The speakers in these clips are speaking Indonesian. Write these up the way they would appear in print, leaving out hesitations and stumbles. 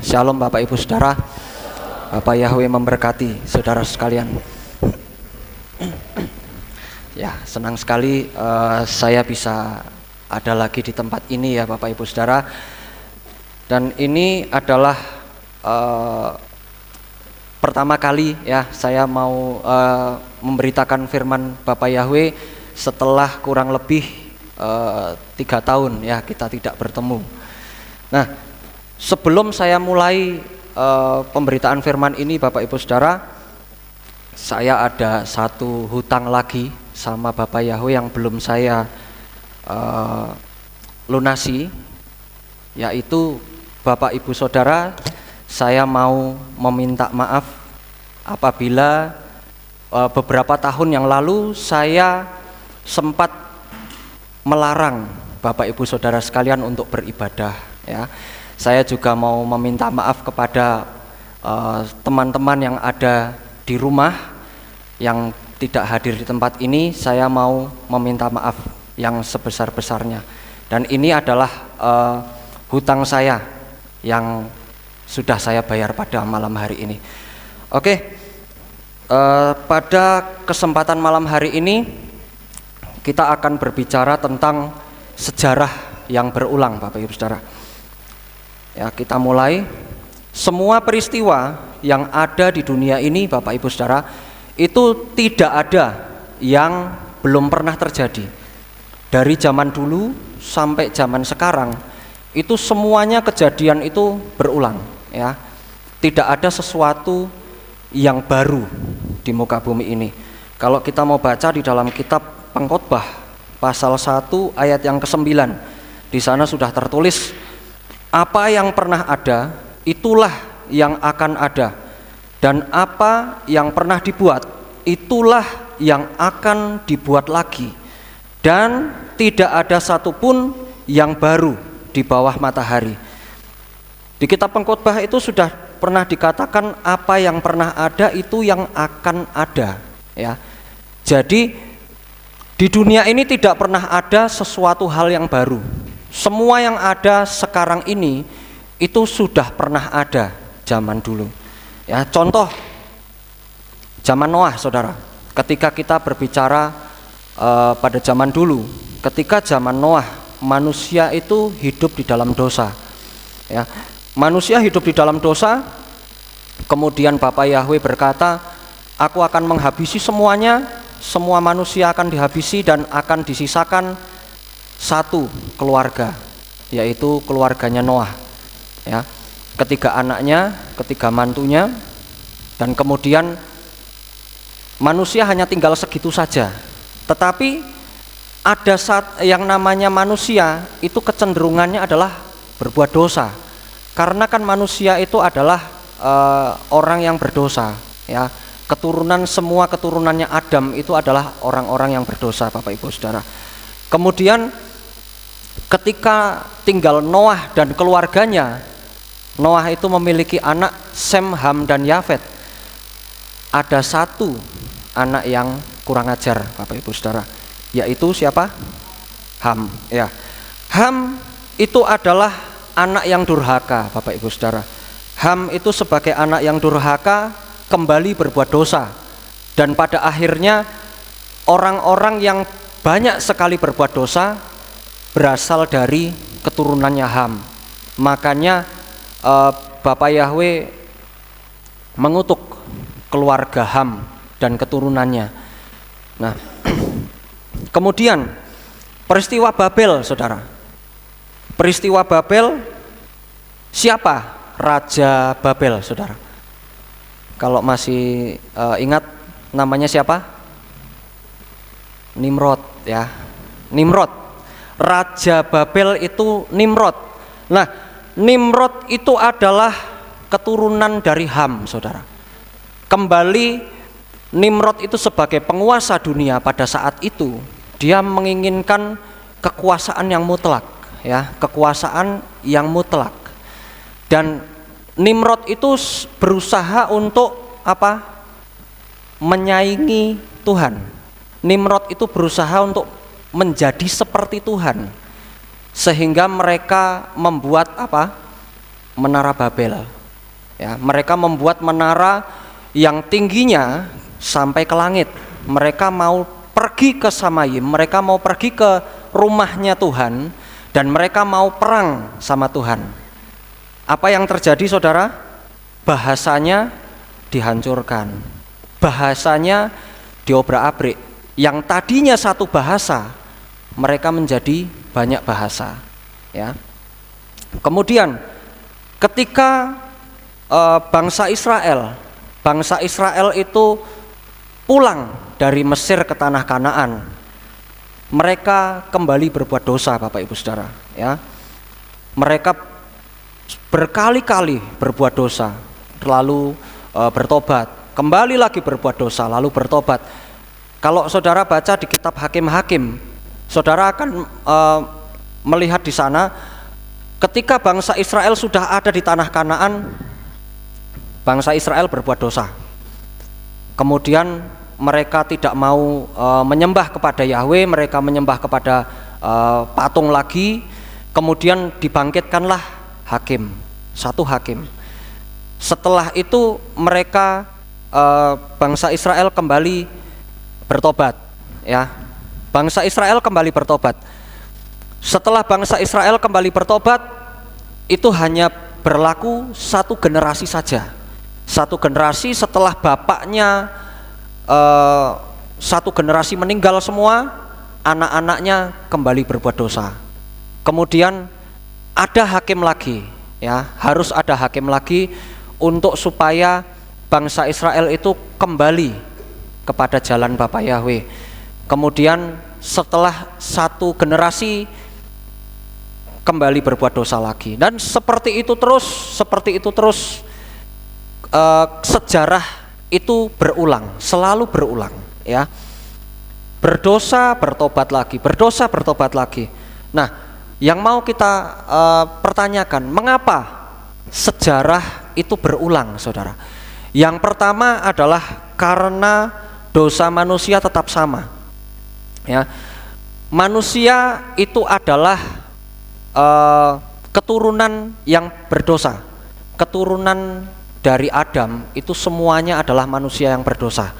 Shalom Bapak Ibu Saudara. Bapak Yahweh memberkati saudara sekalian. Ya, senang sekali saya bisa ada lagi di tempat ini ya Bapak Ibu Saudara. Dan ini adalah pertama kali ya saya mau memberitakan firman Bapak Yahweh setelah kurang lebih 3 tahun ya kita tidak bertemu. Nah, sebelum saya mulai pemberitaan firman ini Bapak Ibu Saudara, saya ada satu hutang lagi sama Bapak Yahweh yang belum saya lunasi, yaitu Bapak Ibu Saudara, saya mau meminta maaf apabila beberapa tahun yang lalu saya sempat melarang Bapak Ibu Saudara sekalian untuk beribadah ya. Saya juga mau meminta maaf kepada teman-teman yang ada di rumah yang tidak hadir di tempat ini. Saya mau meminta maaf yang sebesar-besarnya. Dan ini adalah hutang saya yang sudah saya bayar pada malam hari ini. Oke, pada kesempatan malam hari ini kita akan berbicara tentang sejarah yang berulang Bapak Ibu Saudara. Ya, kita mulai. Semua peristiwa yang ada di dunia ini Bapak Ibu Saudara, itu tidak ada yang belum pernah terjadi. Dari zaman dulu sampai zaman sekarang, itu semuanya kejadian itu berulang ya. Tidak ada sesuatu yang baru di muka bumi ini. Kalau kita mau baca di dalam kitab Pengkhotbah pasal 1 ayat yang ke-9, di sana sudah tertulis, apa yang pernah ada, itulah yang akan ada. Dan apa yang pernah dibuat, itulah yang akan dibuat lagi. Dan tidak ada satupun yang baru di bawah matahari. Di kitab Pengkhotbah itu sudah pernah dikatakan apa yang pernah ada, itu yang akan ada ya. Jadi di dunia ini tidak pernah ada sesuatu hal yang baru. Semua yang ada sekarang ini itu sudah pernah ada zaman dulu. Ya, contoh zaman Noah, Saudara. Ketika kita berbicara pada zaman dulu, ketika zaman Noah, manusia itu hidup di dalam dosa. Ya, manusia hidup di dalam dosa. Kemudian Bapak Yahweh berkata, aku akan menghabisi semuanya, semua manusia akan dihabisi dan akan disisakan satu keluarga, yaitu keluarganya Noah ya, ketiga anaknya, ketiga mantunya, dan kemudian manusia hanya tinggal segitu saja. Tetapi ada saat yang namanya manusia itu kecenderungannya adalah berbuat dosa, karena kan manusia itu adalah orang yang berdosa ya. Semua keturunannya Adam itu adalah orang-orang yang berdosa Bapak Ibu Saudara. Kemudian ketika tinggal Noah dan keluarganya, Noah itu memiliki anak Sem, Ham, dan Yafet. Ada satu anak yang kurang ajar Bapak Ibu Saudara, yaitu siapa? Ham ya. Ham itu adalah anak yang durhaka Bapak Ibu Saudara. Ham itu sebagai anak yang durhaka kembali berbuat dosa, dan pada akhirnya orang-orang yang banyak sekali berbuat dosa berasal dari keturunannya Ham. Makanya Bapak Yahweh mengutuk keluarga Ham dan keturunannya. Nah, kemudian peristiwa Babel, Saudara. Peristiwa Babel, siapa Raja Babel, Saudara? Kalau masih ingat namanya siapa? Nimrod ya. Nimrod. Raja Babel itu Nimrod. Nah, Nimrod itu adalah keturunan dari Ham, Saudara. Kembali Nimrod itu sebagai penguasa dunia pada saat itu, dia menginginkan kekuasaan yang mutlak ya, kekuasaan yang mutlak. Dan Nimrod itu berusaha untuk apa? Menyaingi Tuhan. Nimrod itu berusaha untuk menjadi seperti Tuhan, sehingga mereka membuat apa? menara Babel. Ya, mereka membuat menara yang tingginya sampai ke langit. Mereka mau pergi ke Samayim, mereka mau pergi ke rumahnya Tuhan, dan mereka mau perang sama Tuhan. Apa yang terjadi, saudara? Bahasanya dihancurkan, bahasanya diobrak-abrik. Yang tadinya satu bahasa, mereka menjadi banyak bahasa. Ya. Kemudian ketika bangsa Israel itu pulang dari Mesir ke tanah Kanaan, mereka kembali berbuat dosa, Bapak Ibu Saudara. Ya, mereka berkali-kali berbuat dosa, lalu bertobat, kembali lagi berbuat dosa, lalu bertobat. Kalau saudara baca di kitab Hakim-Hakim, saudara akan melihat di sana ketika bangsa Israel sudah ada di tanah Kanaan, bangsa Israel berbuat dosa. Kemudian mereka tidak mau menyembah kepada Yahweh, mereka menyembah kepada patung lagi. Kemudian dibangkitkanlah hakim, satu hakim. Setelah itu mereka bangsa Israel kembali bertobat, ya. Bangsa Israel kembali bertobat. Setelah bangsa Israel kembali bertobat, itu hanya berlaku satu generasi saja. Satu generasi setelah bapaknya satu generasi meninggal semua, anak-anaknya kembali berbuat dosa. Kemudian ada hakim lagi, ya, harus ada hakim lagi untuk supaya bangsa Israel itu kembali kepada jalan Bapa Yahweh. Kemudian setelah satu generasi kembali berbuat dosa lagi, dan seperti itu terus sejarah itu berulang, selalu berulang, ya. Berdosa bertobat lagi, berdosa bertobat lagi. Nah, yang mau kita pertanyakan, mengapa sejarah itu berulang, saudara? Yang pertama adalah karena dosa manusia tetap sama, ya. Manusia itu adalah keturunan yang berdosa, keturunan dari Adam itu semuanya adalah manusia yang berdosa.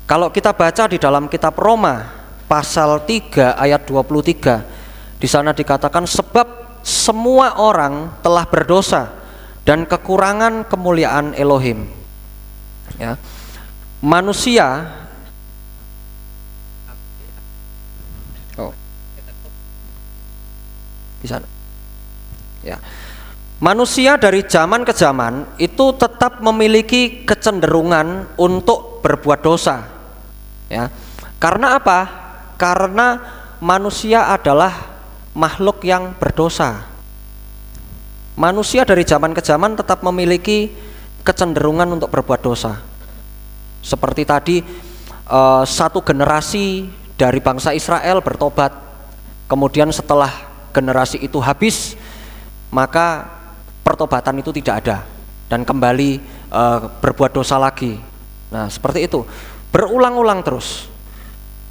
Kalau kita baca di dalam kitab Roma pasal 3 ayat 23, di sana dikatakan sebab semua orang telah berdosa dan kekurangan kemuliaan Elohim. Ya. Manusia di sana. Ya. Manusia dari zaman ke zaman itu tetap memiliki kecenderungan untuk berbuat dosa, ya. Karena apa? Karena manusia adalah makhluk yang berdosa. Manusia dari zaman ke zaman tetap memiliki kecenderungan untuk berbuat dosa. Seperti tadi satu generasi dari bangsa Israel bertobat, kemudian setelah generasi itu habis, maka pertobatan itu tidak ada dan kembali berbuat dosa lagi. Nah, seperti itu berulang-ulang terus.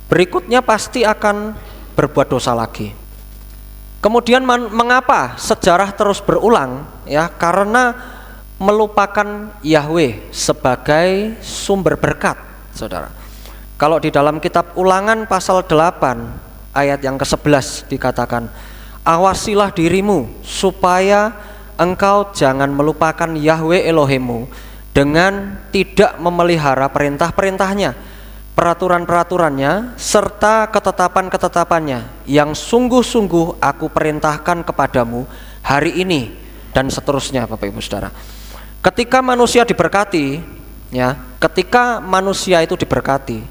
Berikutnya pasti akan berbuat dosa lagi. Kemudian mengapa sejarah terus berulang? Ya, karena melupakan Yahweh sebagai sumber berkat, saudara. Kalau di dalam kitab Ulangan pasal 8 ayat yang ke-11 dikatakan, awasilah dirimu supaya engkau jangan melupakan Yahweh Elohimmu dengan tidak memelihara perintah-perintahnya, peraturan-peraturannya, serta ketetapan-ketetapannya yang sungguh-sungguh aku perintahkan kepadamu hari ini, dan seterusnya. Bapak Ibu Saudara, ketika manusia diberkati, ya, ketika manusia itu diberkati,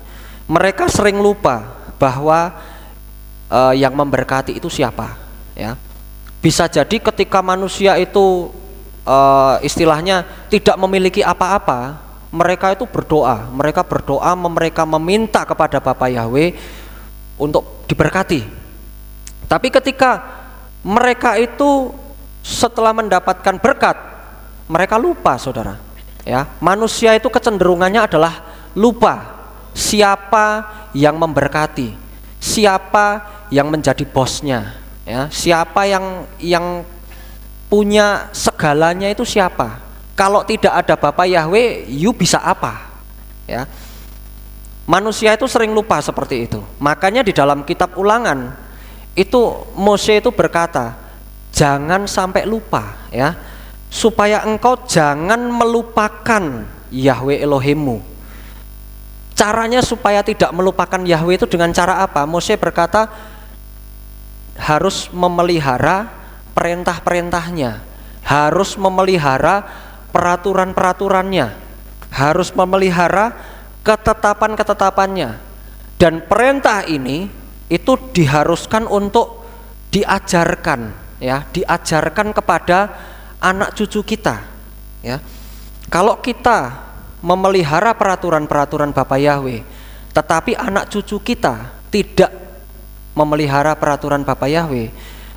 mereka sering lupa bahwa yang memberkati itu siapa, ya. Bisa jadi ketika manusia itu istilahnya tidak memiliki apa-apa, mereka itu berdoa, mereka meminta kepada Bapa Yahweh untuk diberkati. Tapi ketika mereka itu setelah mendapatkan berkat, mereka lupa, saudara. Ya, manusia itu kecenderungannya adalah lupa siapa yang memberkati, siapa yang menjadi bosnya. Ya, siapa yang punya segalanya itu siapa? Kalau tidak ada Bapa Yahweh, you bisa apa? Ya. Manusia itu sering lupa seperti itu. Makanya di dalam kitab Ulangan itu Mose itu berkata, jangan sampai lupa ya, supaya engkau jangan melupakan Yahweh Elohimmu. Caranya supaya tidak melupakan Yahweh itu dengan cara apa? Mose berkata harus memelihara perintah-perintahnya, harus memelihara peraturan-peraturannya, harus memelihara ketetapan-ketetapannya. Dan perintah ini itu diharuskan untuk diajarkan ya, diajarkan kepada anak cucu kita ya. Kalau kita memelihara peraturan-peraturan Bapa Yahweh, tetapi anak cucu kita tidak memelihara peraturan Bapa Yahweh,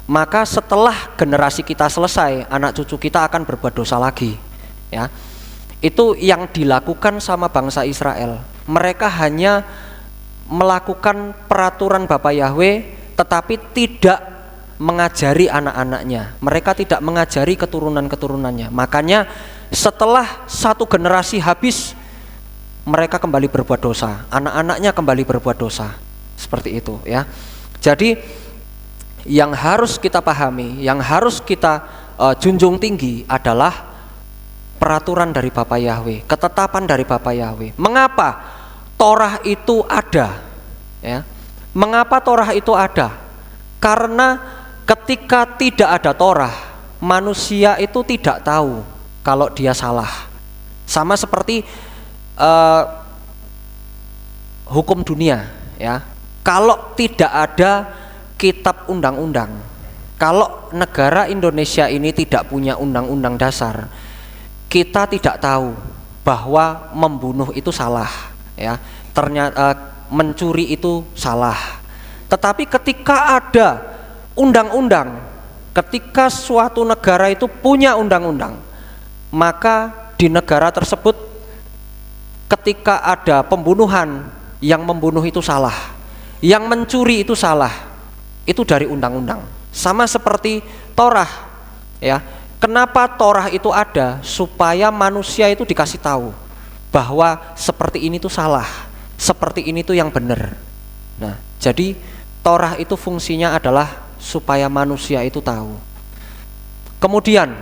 maka setelah generasi kita selesai, anak cucu kita akan berbuat dosa lagi ya. Itu yang dilakukan sama bangsa Israel. Mereka hanya melakukan peraturan Bapa Yahweh tetapi tidak mengajari anak-anaknya. Mereka tidak mengajari keturunan-keturunannya. Makanya setelah satu generasi habis, mereka kembali berbuat dosa, anak-anaknya kembali berbuat dosa. Seperti itu ya. Jadi yang harus kita pahami, yang harus kita junjung tinggi adalah peraturan dari Bapa Yahweh, ketetapan dari Bapa Yahweh. Mengapa Torah itu ada? Ya. Mengapa Torah itu ada? Karena ketika tidak ada Torah, manusia itu tidak tahu kalau dia salah. Sama seperti hukum dunia, ya. Kalau tidak ada kitab undang-undang, kalau negara Indonesia ini tidak punya undang-undang dasar, kita tidak tahu bahwa membunuh itu salah, ya. Ternyata mencuri itu salah. Tetapi ketika ada undang-undang, ketika suatu negara itu punya undang-undang, maka di negara tersebut ketika ada pembunuhan, yang membunuh itu salah, yang mencuri itu salah, itu dari undang-undang. Sama seperti Torah, ya. Kenapa Torah itu ada? Supaya manusia itu dikasih tahu bahwa seperti ini tuh salah, seperti ini tuh yang benar. Nah, jadi Torah itu fungsinya adalah supaya manusia itu tahu. Kemudian,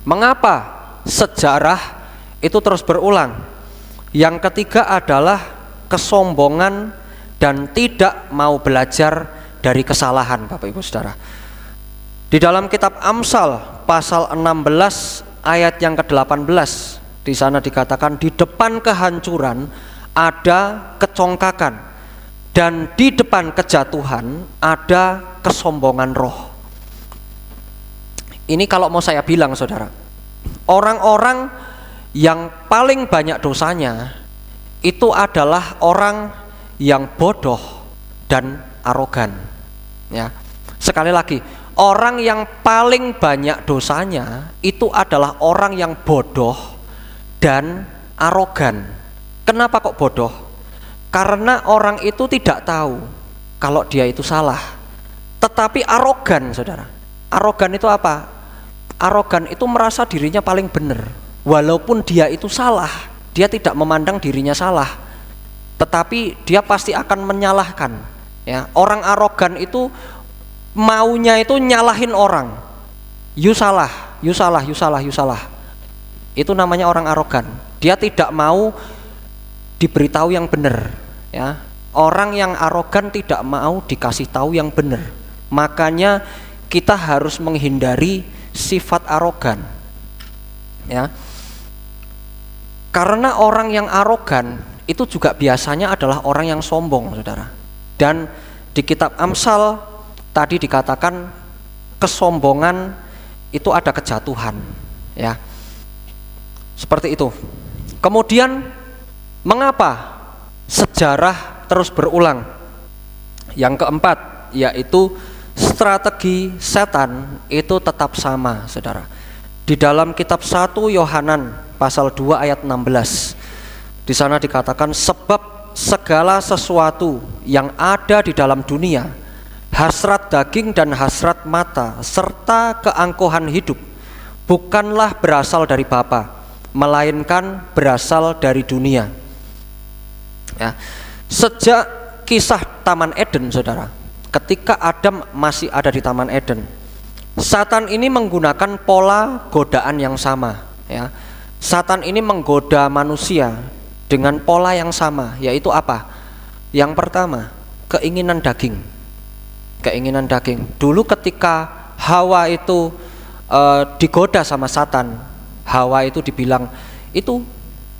mengapa sejarah itu terus berulang? Yang ketiga adalah kesombongan dan tidak mau belajar dari kesalahan, Bapak Ibu Saudara. Di dalam kitab Amsal pasal 16 ayat yang ke-18, di sana dikatakan di depan kehancuran ada kecongkakan dan di depan kejatuhan ada kesombongan roh. Ini kalau mau saya bilang Saudara, orang-orang yang paling banyak dosanya itu adalah orang yang bodoh dan arogan, ya. Sekali lagi, orang yang paling banyak dosanya itu adalah orang yang bodoh dan arogan. Kenapa kok bodoh? Karena orang itu tidak tahu kalau dia itu salah. Tetapi arogan, Saudara. Arogan itu apa? Arogan itu merasa dirinya paling benar. Walaupun dia itu salah, dia tidak memandang dirinya salah. Tetapi dia pasti akan menyalahkan. Ya, orang arogan itu maunya itu nyalahin orang. You salah, you salah, you salah, you salah. Itu namanya orang arogan. Dia tidak mau diberitahu yang benar, ya. Orang yang arogan tidak mau dikasih tahu yang benar. Makanya kita harus menghindari sifat arogan, ya. Karena orang yang arogan itu juga biasanya adalah orang yang sombong, Saudara. Dan di kitab Amsal tadi dikatakan kesombongan itu ada kejatuhan, ya. Seperti itu. Kemudian mengapa sejarah terus berulang? Yang keempat, yaitu strategi setan itu tetap sama, Saudara. Di dalam kitab 1 Yohanan pasal 2 ayat 16, di sana dikatakan sebab segala sesuatu yang ada di dalam dunia, hasrat daging dan hasrat mata, serta keangkuhan hidup bukanlah berasal dari Bapa, melainkan berasal dari dunia. Ya. Sejak kisah Taman Eden, saudara, ketika Adam masih ada di Taman Eden, Satan ini menggunakan pola godaan yang sama. Ya. Satan ini menggoda manusia dengan pola yang sama, yaitu apa? Yang pertama, keinginan daging. Keinginan daging. Dulu ketika Hawa itu digoda sama Satan, Hawa itu dibilang, itu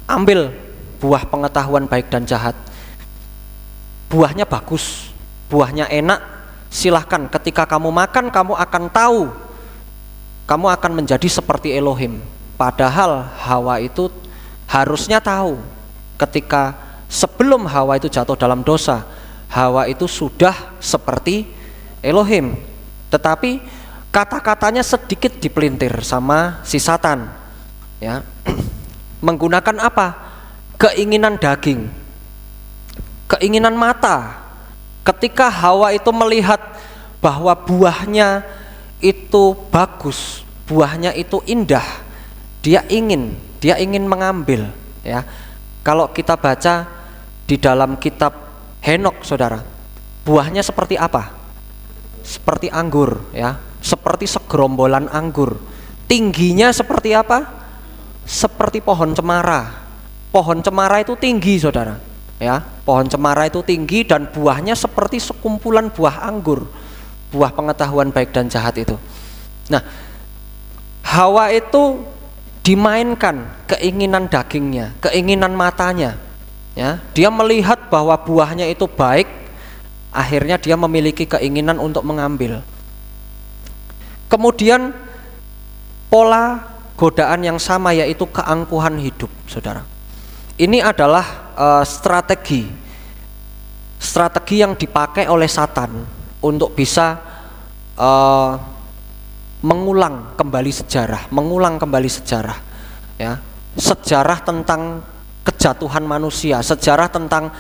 ambil buah pengetahuan baik dan jahat. Buahnya bagus, buahnya enak, silahkan. Ketika kamu makan, kamu akan tahu, kamu akan menjadi seperti Elohim. Padahal Hawa itu harusnya tahu, ketika sebelum Hawa itu jatuh dalam dosa, Hawa itu sudah seperti Elohim. Tetapi kata-katanya sedikit dipelintir sama si Satan, ya. Menggunakan apa? Keinginan daging, keinginan mata. Ketika Hawa itu melihat bahwa buahnya itu bagus, buahnya itu indah, dia ingin mengambil, ya. Kalau kita baca di dalam kitab Henok, saudara, buahnya seperti apa? Seperti anggur, ya, seperti segerombolan anggur. Tingginya seperti apa? Seperti pohon cemara. Pohon cemara itu tinggi, saudara, ya. Pohon cemara itu tinggi dan buahnya seperti sekumpulan buah anggur, buah pengetahuan baik dan jahat itu. Nah, Hawa itu dimainkan keinginan dagingnya, keinginan matanya, ya. Dia melihat bahwa buahnya itu baik, akhirnya dia memiliki keinginan untuk mengambil. Kemudian pola godaan yang sama, yaitu keangkuhan hidup, saudara. Ini adalah strategi yang dipakai oleh Satan untuk bisa mengulang kembali sejarah, ya. Sejarah tentang kejatuhan manusia, sejarah tentang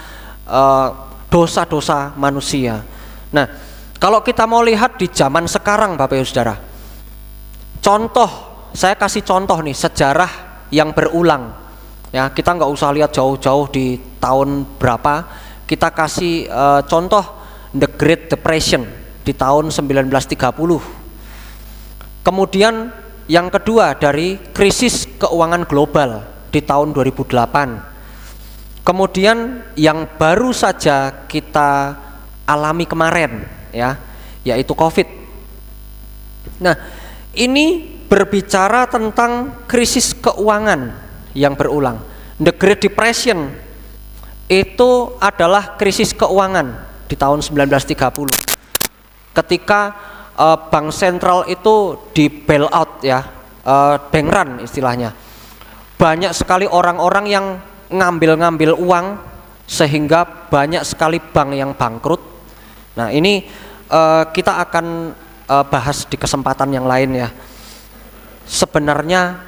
dosa-dosa manusia. Nah, kalau kita mau lihat di zaman sekarang, Bapak Ibu Saudara, saya kasih contoh nih, sejarah yang berulang, ya. Kita nggak usah lihat jauh-jauh di tahun berapa, kita kasih contoh The Great Depression di tahun 1930. Kemudian yang kedua dari krisis keuangan global di tahun 2008. Kemudian yang baru saja kita alami kemarin, ya, yaitu COVID. Nah, ini berbicara tentang krisis keuangan yang berulang. The Great Depression itu adalah krisis keuangan di tahun 1930. Ketika bank sentral itu di bail out, ya, bank run istilahnya. Banyak sekali orang-orang yang ngambil uang sehingga banyak sekali bank yang bangkrut. Nah, ini kita akan bahas di kesempatan yang lain, ya. Sebenarnya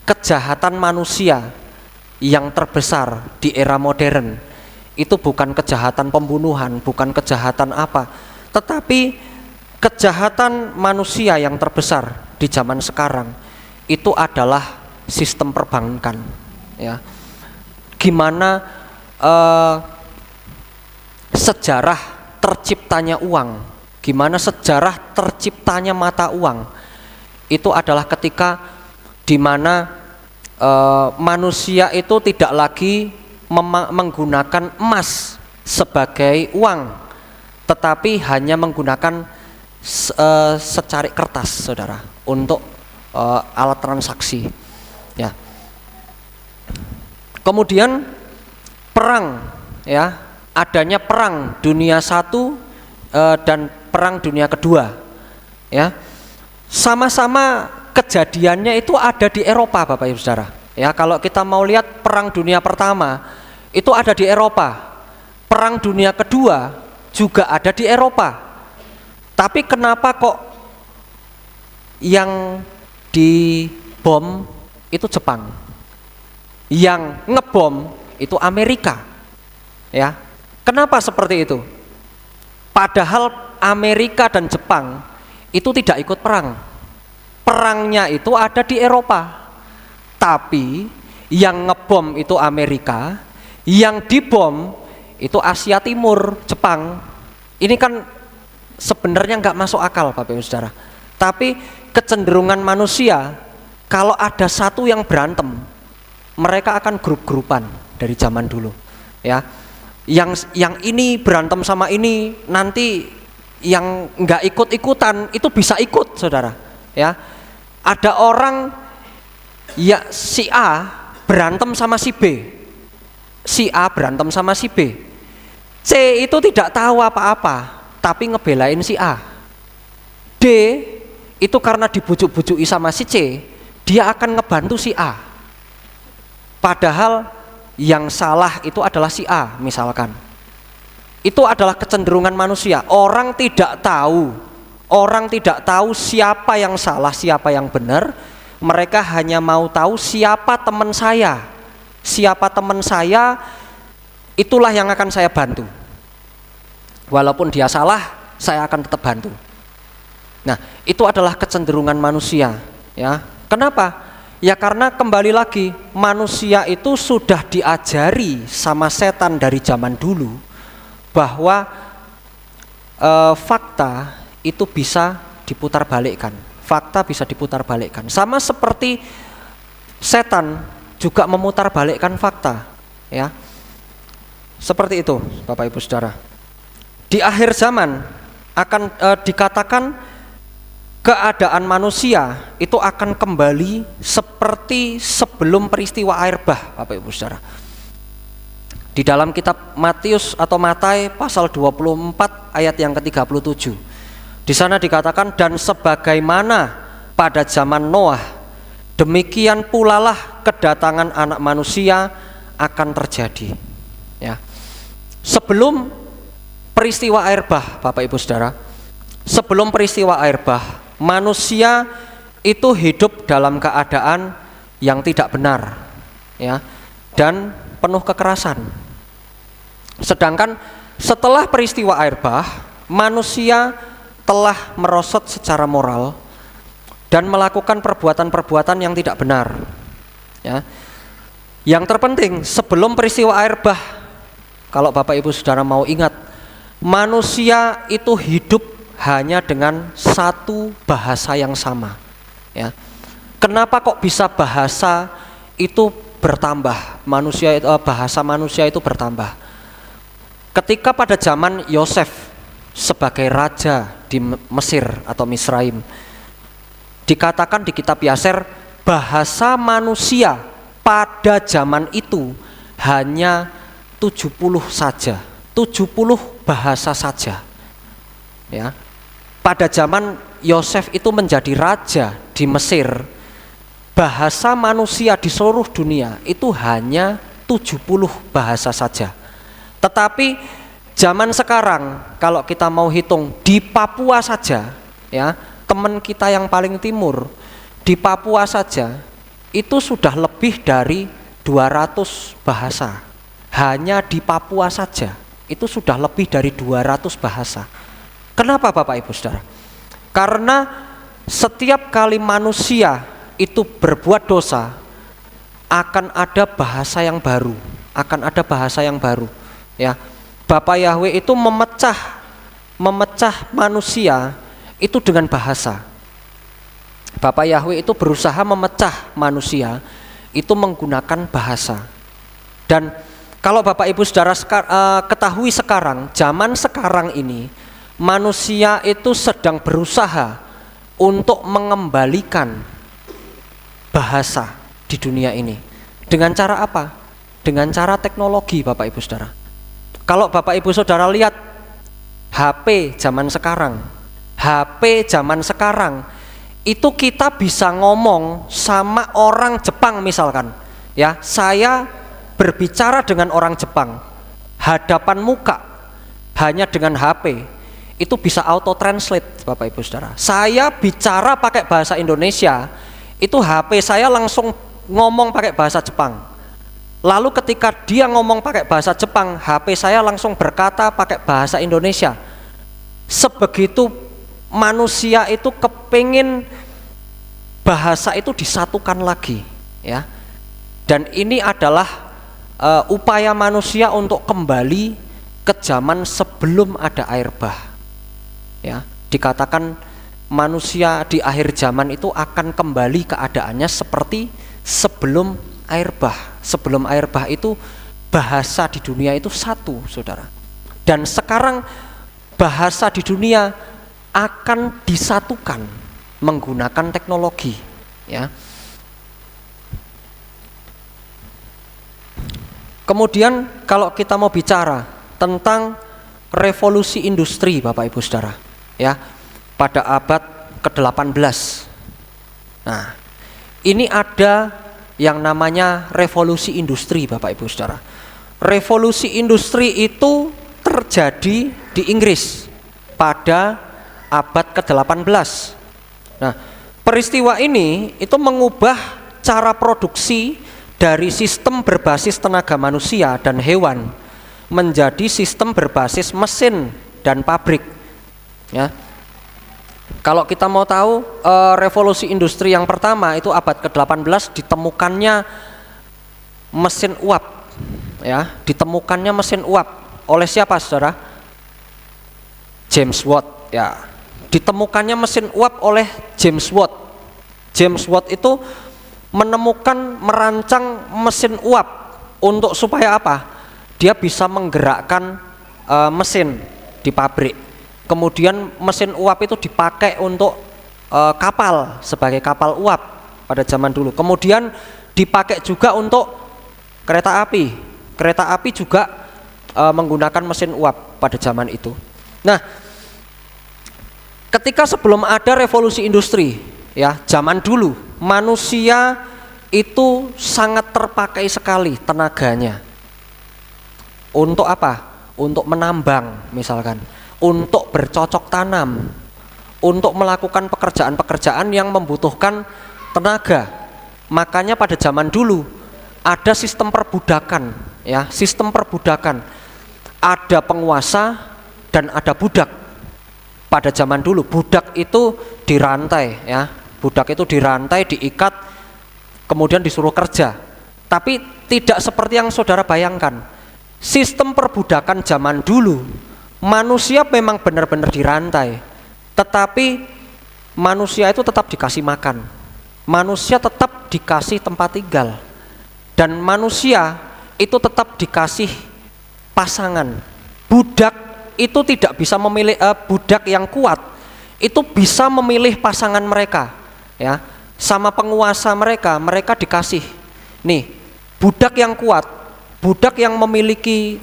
kejahatan manusia yang terbesar di era modern itu bukan kejahatan pembunuhan, bukan kejahatan apa, tetapi kejahatan manusia yang terbesar di zaman sekarang itu adalah sistem perbankan, ya. Gimana sejarah terciptanya uang, gimana sejarah terciptanya mata uang, itu adalah ketika dimana manusia itu tidak lagi menggunakan emas sebagai uang, tetapi hanya menggunakan secarik kertas, saudara, untuk alat transaksi, ya. Kemudian perang, ya, adanya perang dunia satu dan perang dunia kedua, ya. Sama-sama kejadiannya itu ada di Eropa, Bapak Ibu Saudara, ya. Kalau kita mau lihat perang dunia pertama itu ada di Eropa, perang dunia kedua juga ada di Eropa. Tapi kenapa kok yang dibom itu Jepang, yang ngebom itu Amerika, ya? Kenapa seperti itu? Padahal Amerika dan Jepang itu tidak ikut perang. Perangnya itu ada di Eropa. Tapi yang ngebom itu Amerika, yang dibom itu Asia Timur, Jepang. Ini kan sebenarnya nggak masuk akal, Bapak Ibu Saudara. Tapi kecenderungan manusia, kalau ada satu yang berantem, mereka akan grup-grupan dari zaman dulu, ya. Yang ini berantem sama ini, nanti yang nggak ikut-ikutan itu bisa ikut, saudara. Ya, ada orang ya si A berantem sama si B, si A berantem sama si B, C itu tidak tahu apa-apa, tapi ngebelain si A. D itu karena dibujuk-bujuki sama si C, dia akan ngebantu si A. Padahal yang salah itu adalah si A, misalkan. Itu adalah kecenderungan manusia. Orang tidak tahu siapa yang salah, siapa yang benar. Mereka hanya mau tahu siapa teman saya. Siapa teman saya, itulah yang akan saya bantu. Walaupun dia salah, saya akan tetap bantu. Nah, itu adalah kecenderungan manusia, ya. Kenapa? Ya karena kembali lagi, manusia itu sudah diajari sama setan dari zaman dulu bahwa fakta itu bisa diputarbalikkan. Fakta bisa diputarbalikkan. Sama seperti setan juga memutarbalikkan fakta, ya. Seperti itu, Bapak Ibu Saudara. Di akhir zaman akan dikatakan keadaan manusia itu akan kembali seperti sebelum peristiwa air bah, Bapak Ibu Saudara. Di dalam kitab Matius atau Matai pasal 24 ayat yang ke-37. Di sana dikatakan, dan sebagaimana pada zaman Noah, demikian pula lah kedatangan anak manusia akan terjadi. Ya. Sebelum peristiwa air bah, Bapak Ibu Saudara, sebelum peristiwa air bah, manusia itu hidup dalam keadaan yang tidak benar, ya, dan penuh kekerasan. Sedangkan setelah peristiwa air bah, manusia telah merosot secara moral dan melakukan perbuatan-perbuatan yang tidak benar, ya. Yang terpenting sebelum peristiwa air bah, kalau Bapak Ibu Saudara mau ingat, manusia itu hidup hanya dengan satu bahasa yang sama, ya. Kenapa kok bisa bahasa itu bertambah? Bahasa manusia itu bertambah. Ketika pada zaman Yosef sebagai raja di Mesir atau Misraim, dikatakan di kitab Yaser, bahasa manusia pada zaman itu hanya 70 saja, 70 bahasa saja, ya. Pada zaman Yosef itu menjadi raja di Mesir, bahasa manusia di seluruh dunia itu hanya 70 bahasa saja. Tetapi zaman sekarang kalau kita mau hitung di Papua saja, ya, teman kita yang paling timur di Papua saja itu sudah lebih dari 200 bahasa. Hanya di Papua saja itu sudah lebih dari 200 bahasa. Kenapa Bapak Ibu Saudara? Karena setiap kali manusia itu berbuat dosa, akan ada bahasa yang baru, akan ada bahasa yang baru, ya. Bapa Yahweh itu memecah manusia itu dengan bahasa. Bapa Yahweh itu berusaha memecah manusia itu menggunakan bahasa. Dan kalau Bapak Ibu Saudara ketahui sekarang, zaman sekarang ini manusia itu sedang berusaha untuk mengembalikan bahasa di dunia ini. Dengan cara apa? Dengan cara teknologi, Bapak Ibu Saudara. Kalau Bapak Ibu Saudara lihat HP zaman sekarang, itu kita bisa ngomong sama orang Jepang misalkan, ya. Saya berbicara dengan orang Jepang hadapan muka hanya dengan HP, itu bisa auto translate, Bapak Ibu Saudara. Saya bicara pakai bahasa Indonesia, itu HP saya langsung ngomong pakai bahasa Jepang. Lalu ketika dia ngomong pakai bahasa Jepang, HP saya langsung berkata pakai bahasa Indonesia. sebegitu manusia itu kepingin bahasa itu disatukan lagi, ya. Dan ini adalah upaya manusia untuk kembali ke zaman sebelum ada air bah. Ya, dikatakan manusia di akhir zaman itu akan kembali keadaannya seperti sebelum air bah. Sebelum air bah itu bahasa di dunia itu satu, saudara. Dan sekarang bahasa di dunia akan disatukan menggunakan teknologi, ya. Kemudian kalau kita mau bicara tentang revolusi industri, Bapak Ibu Saudara, ya, pada abad ke-18. Nah, ini ada yang namanya revolusi industri, Bapak Ibu Saudara. Revolusi industri itu terjadi di Inggris pada abad ke-18. Nah, peristiwa ini itu mengubah cara produksi dari sistem berbasis tenaga manusia dan hewan menjadi sistem berbasis mesin dan pabrik, ya. Kalau kita mau tahu revolusi industri yang pertama itu abad ke-18 ditemukannya mesin uap, ya, ditemukannya mesin uap oleh siapa, saudara? James Watt, ya. Ditemukannya mesin uap oleh James Watt. James Watt itu merancang mesin uap untuk supaya apa? Dia bisa menggerakkan mesin di pabrik. Kemudian mesin uap itu dipakai untuk kapal, sebagai kapal uap pada zaman dulu. Kemudian dipakai juga untuk kereta api. Kereta api juga menggunakan mesin uap pada zaman itu. Nah, ketika sebelum ada revolusi industri, ya, zaman dulu manusia itu sangat terpakai sekali tenaganya. Untuk apa? Untuk menambang misalkan, untuk bercocok tanam, untuk melakukan pekerjaan-pekerjaan yang membutuhkan tenaga. Makanya pada zaman dulu ada sistem perbudakan, ya, sistem perbudakan. Ada penguasa dan ada budak. Pada zaman dulu budak itu dirantai, ya. Budak itu dirantai, diikat, kemudian disuruh kerja. Tapi tidak seperti yang saudara bayangkan. Sistem perbudakan zaman dulu, manusia memang benar-benar dirantai, tetapi manusia itu tetap dikasih makan, manusia tetap dikasih tempat tinggal, dan manusia itu tetap dikasih pasangan. Budak itu tidak bisa memilih, budak yang kuat itu bisa memilih pasangan mereka, ya, sama penguasa mereka. Mereka dikasih, nih, budak yang kuat, budak yang memiliki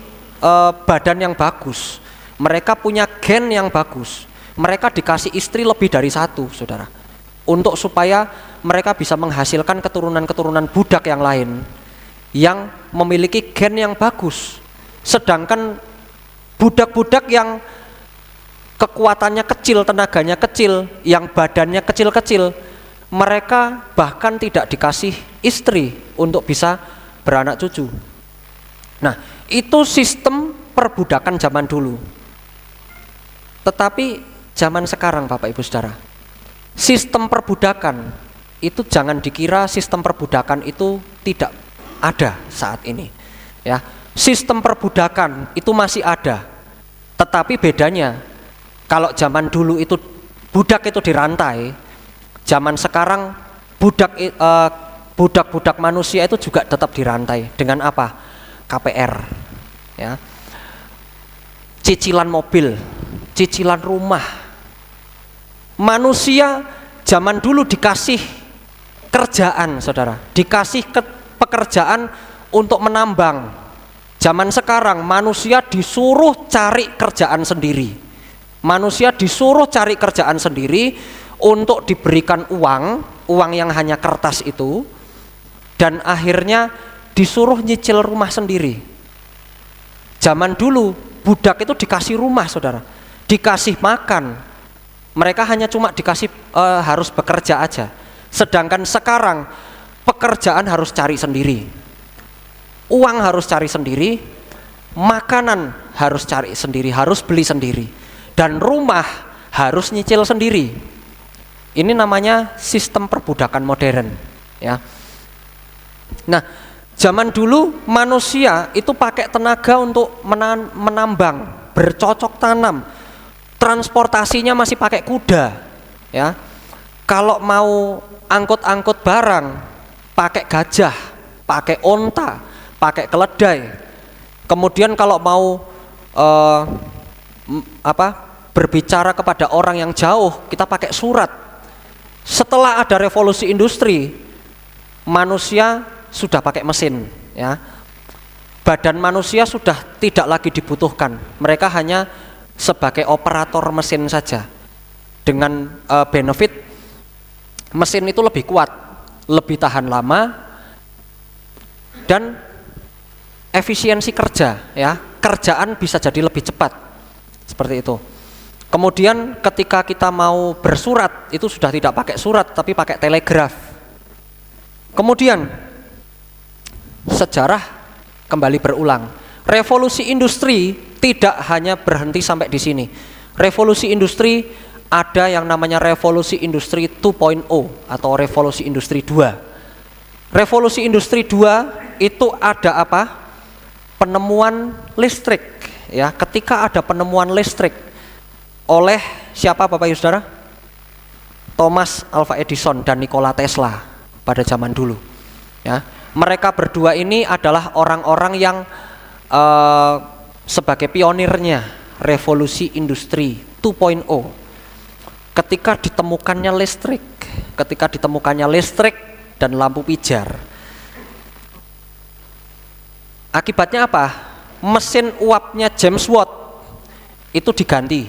badan yang bagus, mereka punya gen yang bagus, mereka dikasih istri lebih dari satu, saudara, untuk supaya mereka bisa menghasilkan keturunan-keturunan budak yang lain yang memiliki gen yang bagus. Sedangkan budak-budak yang kekuatannya kecil, tenaganya kecil, yang badannya kecil-kecil, mereka bahkan tidak dikasih istri untuk bisa beranak cucu. Nah, itu sistem perbudakan zaman dulu. Tetapi zaman sekarang, Bapak Ibu Saudara, sistem perbudakan itu jangan dikira sistem perbudakan itu tidak ada saat ini, ya. Sistem perbudakan itu masih ada, tetapi bedanya kalau zaman dulu itu budak itu dirantai, zaman sekarang budak-budak manusia itu juga tetap dirantai dengan apa? KPR, ya, cicilan mobil, cicilan rumah. Manusia zaman dulu dikasih kerjaan, saudara, dikasih pekerjaan untuk menambang. Zaman sekarang manusia disuruh cari kerjaan sendiri. Manusia disuruh cari kerjaan sendiri untuk diberikan uang yang hanya kertas itu, dan akhirnya disuruh nyicil rumah sendiri. Zaman dulu budak itu dikasih rumah, saudara, dikasih makan, mereka hanya cuma dikasih harus bekerja aja. Sedangkan sekarang pekerjaan harus cari sendiri, uang harus cari sendiri, makanan harus cari sendiri, harus beli sendiri. dan rumah harus nyicil sendiri. Ini namanya sistem perbudakan modern, ya. Nah, zaman dulu manusia itu pakai tenaga untuk menambang, bercocok tanam. Transportasinya masih pakai kuda, ya. Kalau mau angkut-angkut barang pakai gajah, pakai onta, pakai keledai. Kemudian kalau mau berbicara kepada orang yang jauh, kita pakai surat. Setelah ada revolusi industri, manusia sudah pakai mesin, ya. Badan manusia sudah tidak lagi dibutuhkan. Mereka hanya sebagai operator mesin saja. Dengan benefit mesin itu lebih kuat, lebih tahan lama, dan efisiensi kerja, ya. Kerjaan bisa jadi lebih cepat. Seperti itu. Kemudian ketika kita mau bersurat, itu sudah tidak pakai surat tapi pakai telegraf. Kemudian sejarah kembali berulang. Revolusi industri tidak hanya berhenti sampai di sini. Revolusi industri ada yang namanya revolusi industri 2.0 atau revolusi industri 2. Revolusi industri 2 itu ada apa? Penemuan listrik, ya. Ketika ada penemuan listrik oleh siapa Bapak Ibu Saudara? Thomas Alva Edison dan Nikola Tesla pada zaman dulu, ya. Mereka berdua ini adalah orang-orang yang sebagai pionirnya revolusi industri 2.0. Ketika ditemukannya listrik dan lampu pijar. Akibatnya apa? Mesin uapnya James Watt itu diganti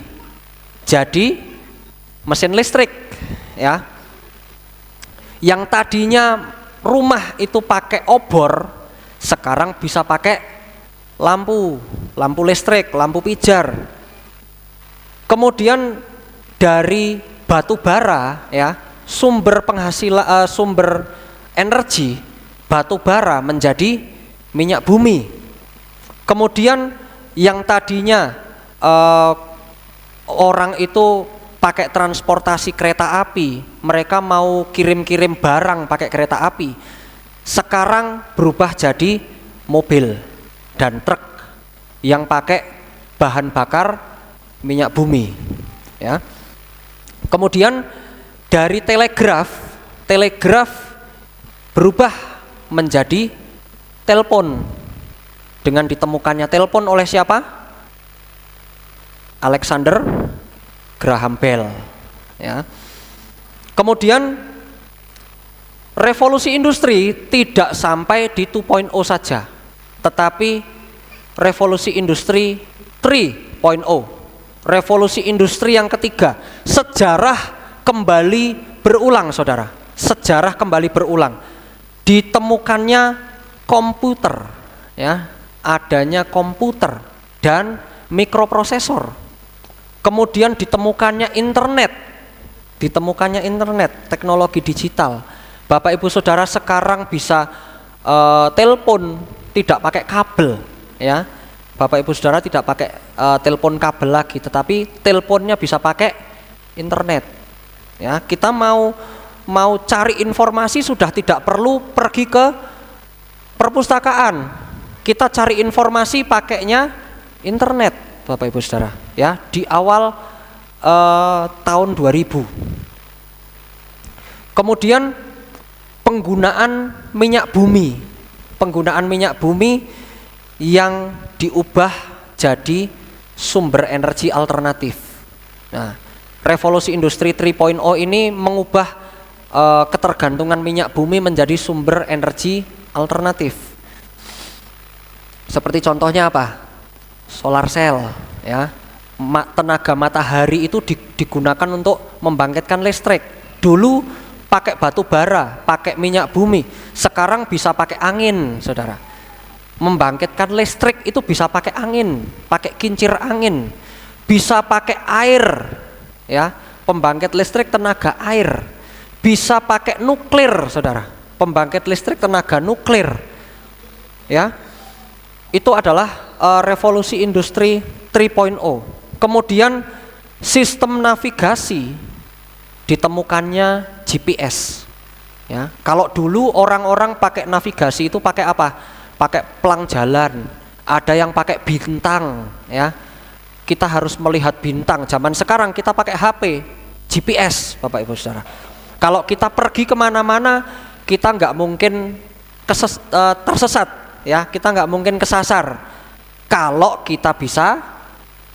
jadi mesin listrik, ya. Yang tadinya rumah itu pakai obor, sekarang bisa pakai lampu listrik, lampu pijar. Kemudian dari batu bara, ya, sumber penghasilan, sumber energi batu bara menjadi minyak bumi. Kemudian yang tadinya orang itu pakai transportasi kereta api, mereka mau kirim-kirim barang pakai kereta api, sekarang berubah jadi mobil dan truk yang pakai bahan bakar minyak bumi, ya. Kemudian dari telegraf berubah menjadi telepon dengan ditemukannya telepon oleh siapa? Alexander Graham Bell, ya. Kemudian revolusi industri tidak sampai di 2.0 saja, tetapi revolusi industri 3.0, revolusi industri yang ketiga. Sejarah kembali berulang, saudara. Sejarah kembali berulang. Ditemukannya komputer, ya, adanya komputer dan mikroprosesor. Kemudian ditemukannya internet, teknologi digital. Bapak Ibu Saudara sekarang bisa telepon tidak pakai kabel, ya. Bapak Ibu Saudara tidak pakai telepon kabel lagi, tetapi teleponnya bisa pakai internet, ya. Kita mau cari informasi sudah tidak perlu pergi ke perpustakaan. Kita cari informasi pakainya internet, Bapak Ibu Saudara, ya, di awal tahun 2000. Kemudian penggunaan minyak bumi yang diubah jadi sumber energi alternatif. Nah, revolusi industri 3.0 ini mengubah ketergantungan minyak bumi menjadi sumber energi alternatif. Seperti contohnya apa? Solar cell, ya. Tenaga matahari itu digunakan untuk membangkitkan listrik. Dulu pakai batu bara, pakai minyak bumi, sekarang bisa pakai angin, saudara. Membangkitkan listrik itu bisa pakai angin, pakai kincir angin, bisa pakai air, ya. Pembangkit listrik tenaga air, bisa pakai nuklir, saudara. Pembangkit listrik tenaga nuklir, ya. Itu adalah revolusi industri 3.0. Kemudian sistem navigasi ditemukannya GPS. Ya, kalau dulu orang-orang pakai navigasi itu pakai apa? Pakai pelang jalan, ada yang pakai bintang, ya. Kita harus melihat bintang. Zaman sekarang kita pakai HP, GPS, Bapak Ibu Saudara. Kalau kita pergi kemana-mana, kita nggak mungkin tersesat, ya. Kita nggak mungkin kesasar. Kalau kita bisa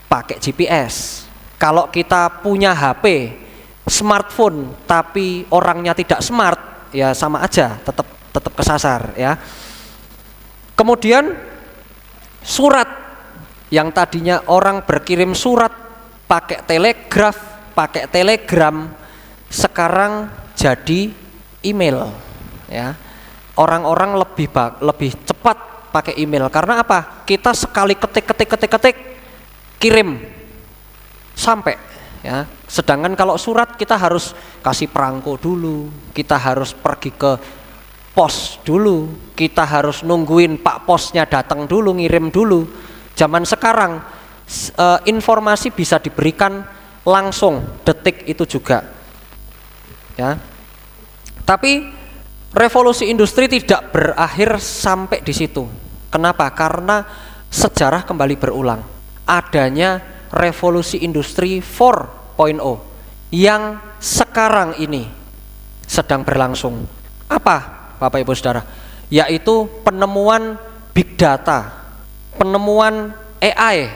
pakai GPS. Kalau kita punya HP, smartphone, tapi orangnya tidak smart, ya sama aja, tetap kesasar, ya. Kemudian surat, yang tadinya orang berkirim surat pakai telegraf, pakai telegram, sekarang jadi email, ya. Orang-orang lebih cepat pakai email karena apa? Kita sekali ketik, kirim sampai, ya. Sedangkan kalau surat kita harus kasih perangko dulu, kita harus pergi ke pos dulu, kita harus nungguin Pak Posnya datang dulu, ngirim dulu. Zaman sekarang informasi bisa diberikan langsung, detik itu juga, ya. Tapi revolusi industri tidak berakhir sampai di situ. Kenapa? Karena sejarah kembali berulang. Adanya revolusi industri 4.0 yang sekarang ini sedang berlangsung. Apa, Bapak Ibu Saudara? Yaitu penemuan big data, penemuan AI,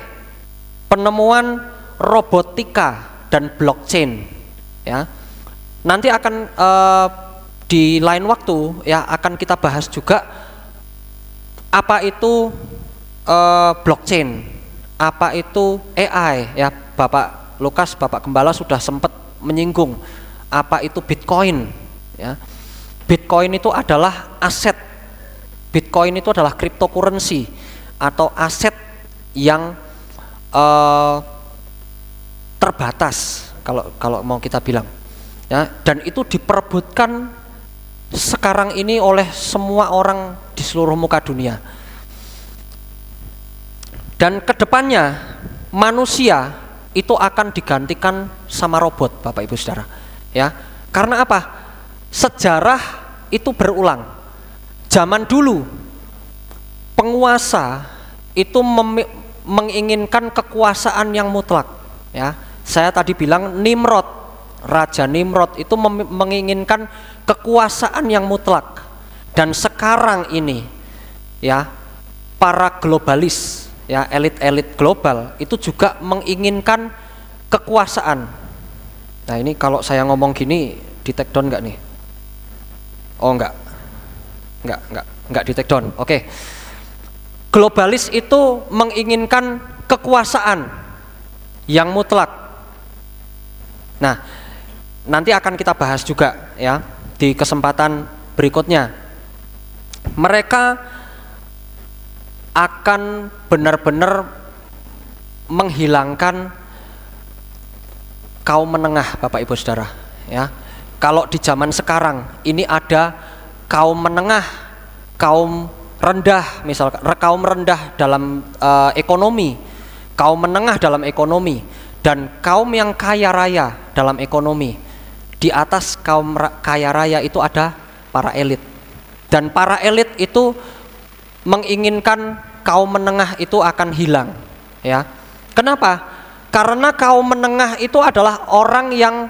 penemuan robotika dan blockchain, ya. Nanti akan di lain waktu, ya, akan kita bahas juga apa itu blockchain, apa itu AI, ya. Bapak Lukas, Bapak Gembala sudah sempat menyinggung apa itu Bitcoin, ya. Bitcoin itu adalah aset. Bitcoin itu adalah cryptocurrency atau aset yang terbatas kalau mau kita bilang, ya. Dan itu diperebutkan sekarang ini oleh semua orang di seluruh muka dunia. Dan kedepannya manusia itu akan digantikan sama robot, Bapak Ibu Saudara, ya. Karena apa? Sejarah itu berulang. Zaman dulu penguasa itu menginginkan kekuasaan yang mutlak, ya. Saya tadi bilang Nimrod, Raja Nimrod itu menginginkan kekuasaan yang mutlak. Dan sekarang ini, ya, para globalis, ya, elit-elit global itu juga menginginkan kekuasaan. Nah, ini kalau saya ngomong gini di take down nggak nih? Oh, enggak di take down. Oke. Globalis itu menginginkan kekuasaan yang mutlak. Nah, nanti akan kita bahas juga, ya, di kesempatan berikutnya. Mereka akan benar-benar menghilangkan kaum menengah, Bapak Ibu Saudara, ya. Kalau di zaman sekarang ini ada kaum menengah, kaum rendah, misalkan kaum rendah dalam ekonomi, kaum menengah dalam ekonomi, dan kaum yang kaya raya dalam ekonomi. Di atas kaum kaya raya itu ada para elit, dan para elit itu menginginkan kaum menengah itu akan hilang, ya. Kenapa? Karena kaum menengah itu adalah orang yang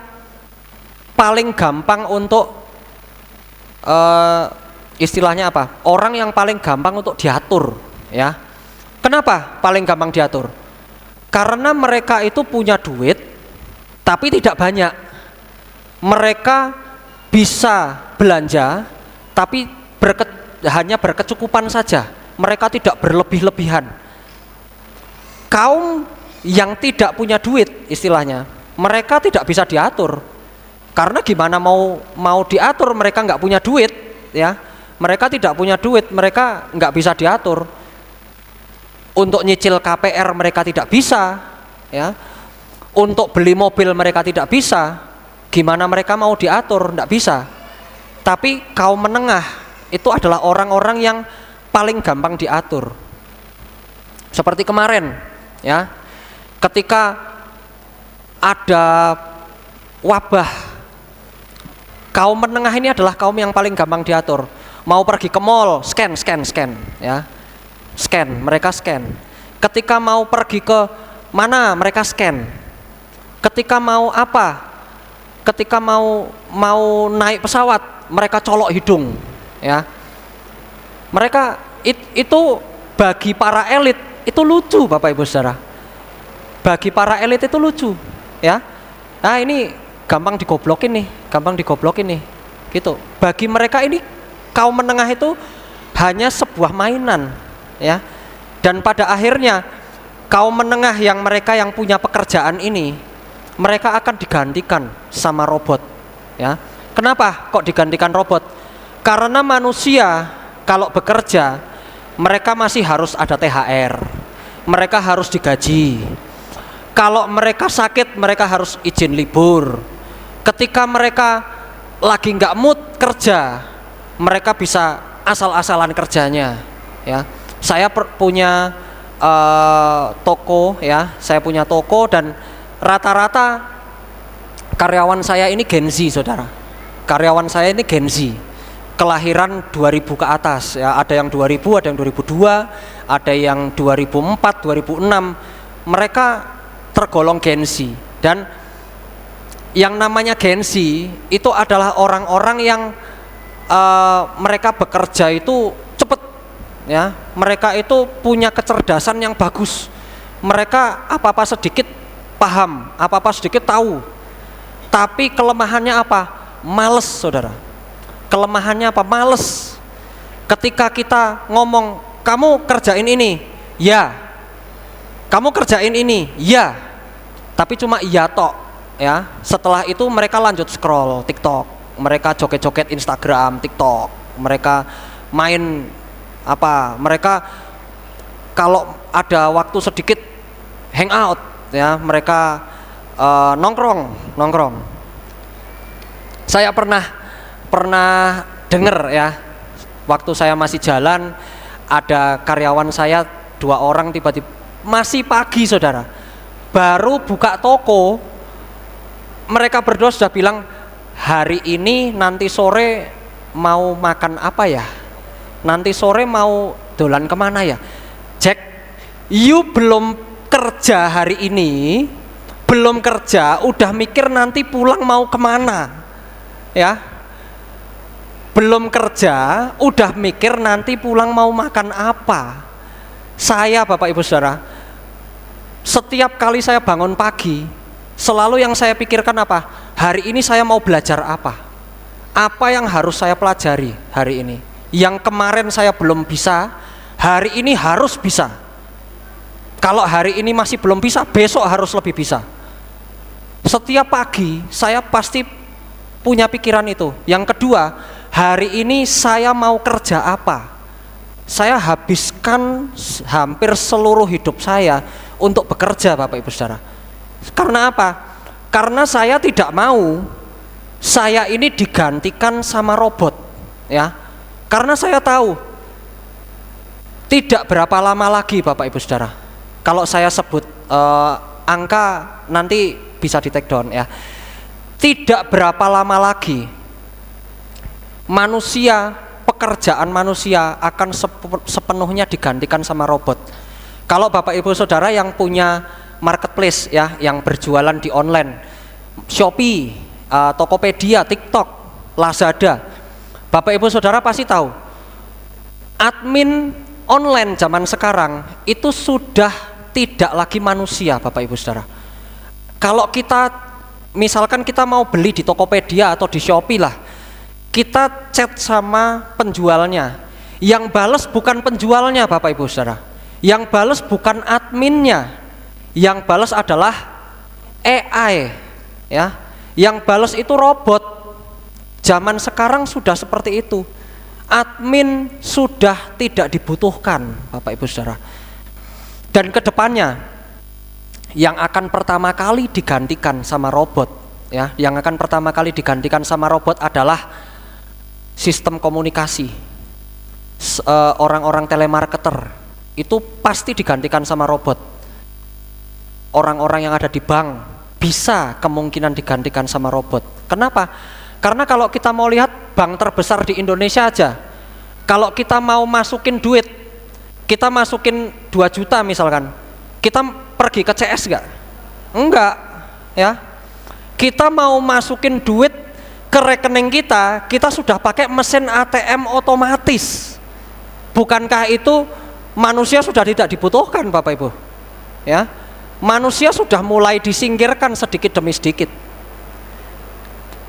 paling gampang untuk istilahnya apa? Orang yang paling gampang untuk diatur, ya. Kenapa paling gampang diatur? Karena mereka itu punya duit tapi tidak banyak. Mereka bisa belanja tapi hanya berkecukupan saja. Mereka tidak berlebih-lebihan. Kaum yang tidak punya duit, istilahnya, mereka tidak bisa diatur. Karena gimana mau diatur, mereka nggak punya duit, ya. Mereka tidak punya duit, mereka nggak bisa diatur. Untuk nyicil KPR mereka tidak bisa, ya. Untuk beli mobil mereka tidak bisa. Gimana mereka mau diatur? Nggak bisa. Tapi kaum menengah itu adalah orang-orang yang paling gampang diatur. Seperti kemarin, ya, ketika ada wabah. Kaum menengah ini adalah kaum yang paling gampang diatur. Mau pergi ke mall, scan, ya. Scan, mereka scan. Ketika mau pergi ke mana, mereka scan. Ketika mau apa? Ketika mau naik pesawat, mereka colok hidung, ya. Mereka itu bagi para elit itu lucu, Bapak Ibu Saudara. Bagi para elit itu lucu, ya. Nah, ini gampang digoblokin nih, gitu. Bagi mereka ini kaum menengah itu hanya sebuah mainan, ya. Dan pada akhirnya kaum menengah mereka yang punya pekerjaan ini, mereka akan digantikan sama robot, ya. Kenapa kok digantikan robot? Karena manusia kalau bekerja, mereka masih harus ada THR, mereka harus digaji. Kalau mereka sakit, mereka harus izin libur. Ketika mereka lagi nggak mood kerja, mereka bisa asal-asalan kerjanya, ya. Saya punya toko, ya. Saya punya toko dan rata-rata karyawan saya ini Gen Z, Saudara. Karyawan saya ini Gen Z. Kelahiran 2000 ke atas, ya. Ada yang 2000, ada yang 2002, ada yang 2004, 2006. Mereka tergolong Gen Z. Dan yang namanya Gen Z itu adalah orang-orang yang mereka bekerja itu cepet, ya. Mereka itu punya kecerdasan yang bagus. Mereka apa-apa sedikit paham, apa-apa sedikit tahu. Tapi kelemahannya apa? Males, Saudara. Kelemahannya apa? Males. Ketika kita ngomong, kamu kerjain ini, ya. Kamu kerjain ini, ya. Tapi cuma iya tok, ya. Setelah itu mereka lanjut scroll TikTok, mereka joget-joget Instagram, TikTok, mereka main apa? Mereka kalau ada waktu sedikit hangout, ya. Mereka nongkrong. Saya pernah dengar, ya. Waktu saya masih jalan, ada karyawan saya 2 orang tiba-tiba masih pagi, Saudara, baru buka toko. Mereka berdua sudah bilang, hari ini nanti sore mau makan apa ya? Nanti sore mau dolan kemana ya? Jack, you belum kerja hari ini, belum kerja, udah mikir nanti pulang mau kemana, ya? Belum kerja, udah mikir nanti pulang mau makan apa. Saya, Bapak Ibu Saudara, setiap kali saya bangun pagi, selalu yang saya pikirkan apa? Hari ini saya mau belajar apa? Apa yang harus saya pelajari hari ini? Yang kemarin saya belum bisa, hari ini harus bisa. Kalau hari ini masih belum bisa, besok harus lebih bisa. Setiap pagi saya pasti punya pikiran itu. Yang kedua, hari ini saya mau kerja apa? Saya habiskan hampir seluruh hidup saya untuk bekerja, Bapak Ibu Saudara. Karena apa? Karena saya tidak mau saya ini digantikan sama robot, ya. Karena saya tahu tidak berapa lama lagi, Bapak Ibu Saudara. Kalau saya sebut angka nanti bisa di take down, ya. Tidak berapa lama lagi pekerjaan manusia akan sepenuhnya digantikan sama robot. Kalau Bapak Ibu Saudara yang punya marketplace, ya, yang berjualan di online, Shopee, Tokopedia, TikTok, Lazada, Bapak Ibu Saudara pasti tahu, admin online zaman sekarang itu sudah tidak lagi manusia, Bapak Ibu Saudara. Kalau kita misalkan kita mau beli di Tokopedia atau di Shopee lah, kita chat sama penjualnya. Yang bales bukan penjualnya, Bapak Ibu Saudara. Yang bales bukan adminnya. Yang bales adalah AI, ya. Yang bales itu robot. Zaman sekarang sudah seperti itu. Admin sudah tidak dibutuhkan, Bapak Ibu Saudara. Dan kedepannya yang akan pertama kali digantikan sama robot, ya, yang akan pertama kali digantikan sama robot adalah sistem komunikasi. Orang-orang telemarketer itu pasti digantikan sama robot. Orang-orang yang ada di bank bisa kemungkinan digantikan sama robot. Kenapa? Karena kalau kita mau lihat bank terbesar di Indonesia aja, kalau kita mau masukin duit, kita masukin 2 juta misalkan, kita pergi ke CS nggak? Enggak, ya. Kita mau masukin duit ke rekening kita sudah pakai mesin ATM otomatis. Bukankah itu manusia sudah tidak dibutuhkan, Bapak Ibu? Ya, manusia sudah mulai disingkirkan sedikit demi sedikit.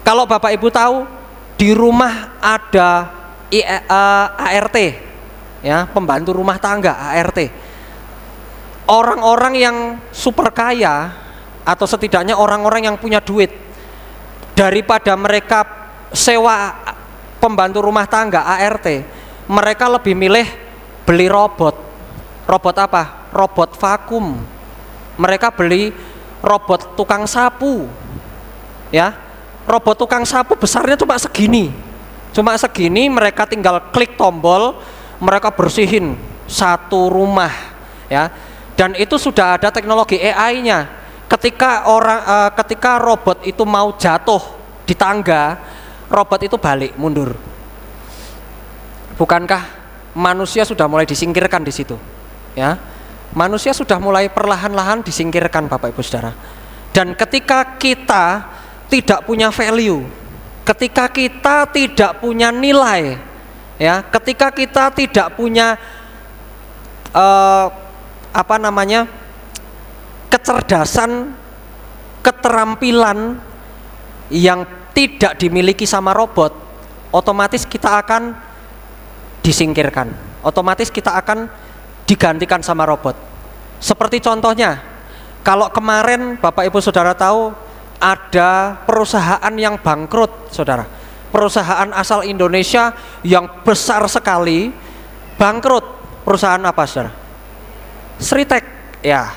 Kalau Bapak Ibu tahu, di rumah ada ART, ya, pembantu rumah tangga, ART. Orang-orang yang super kaya atau setidaknya orang-orang yang punya duit, daripada mereka sewa pembantu rumah tangga ART, mereka lebih milih beli robot. Robot apa? Robot vakum. Mereka beli robot tukang sapu, ya. Robot tukang sapu besarnya cuma segini, mereka tinggal klik tombol, mereka bersihin satu rumah, ya. Dan itu sudah ada teknologi AI-nya. Ketika robot itu mau jatuh di tangga, robot itu balik mundur. Bukankah manusia sudah mulai disingkirkan di situ, ya? Manusia sudah mulai perlahan-lahan disingkirkan, Bapak Ibu Saudara. Dan ketika kita tidak punya value, ketika kita tidak punya nilai, ya, ketika kita tidak punya kecerdasan, keterampilan yang tidak dimiliki sama robot, otomatis kita akan disingkirkan. Otomatis kita akan digantikan sama robot. Seperti contohnya, kalau kemarin Bapak Ibu Saudara tahu ada perusahaan yang bangkrut, Saudara. Perusahaan asal Indonesia yang besar sekali bangkrut. Perusahaan apa, Saudara? Sritek, ya.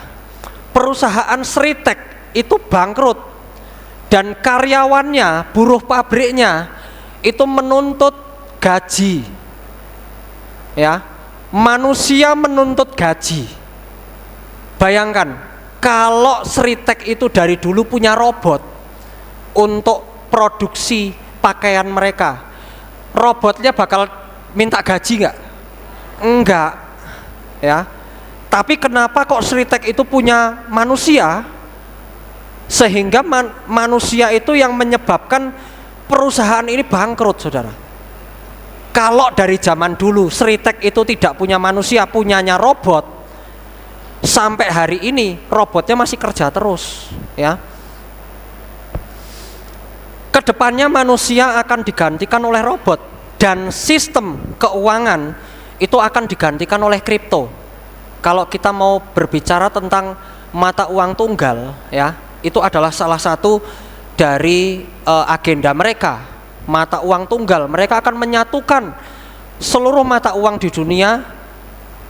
Perusahaan Sritek itu bangkrut dan karyawannya, buruh pabriknya itu menuntut gaji, ya. Manusia menuntut gaji. Bayangkan kalau Sritek itu dari dulu punya robot untuk produksi pakaian mereka, robotnya bakal minta gaji nggak? Enggak, ya. Tapi kenapa kok Sritek itu punya manusia, sehingga manusia itu yang menyebabkan perusahaan ini bangkrut, Saudara. Kalau dari zaman dulu Sritek itu tidak punya manusia, punyanya robot, sampai hari ini robotnya masih kerja terus, ya. Kedepannya manusia akan digantikan oleh robot dan sistem keuangan itu akan digantikan oleh kripto. Kalau kita mau berbicara tentang mata uang tunggal, ya, itu adalah salah satu dari agenda mereka. Mata uang tunggal, mereka akan menyatukan seluruh mata uang di dunia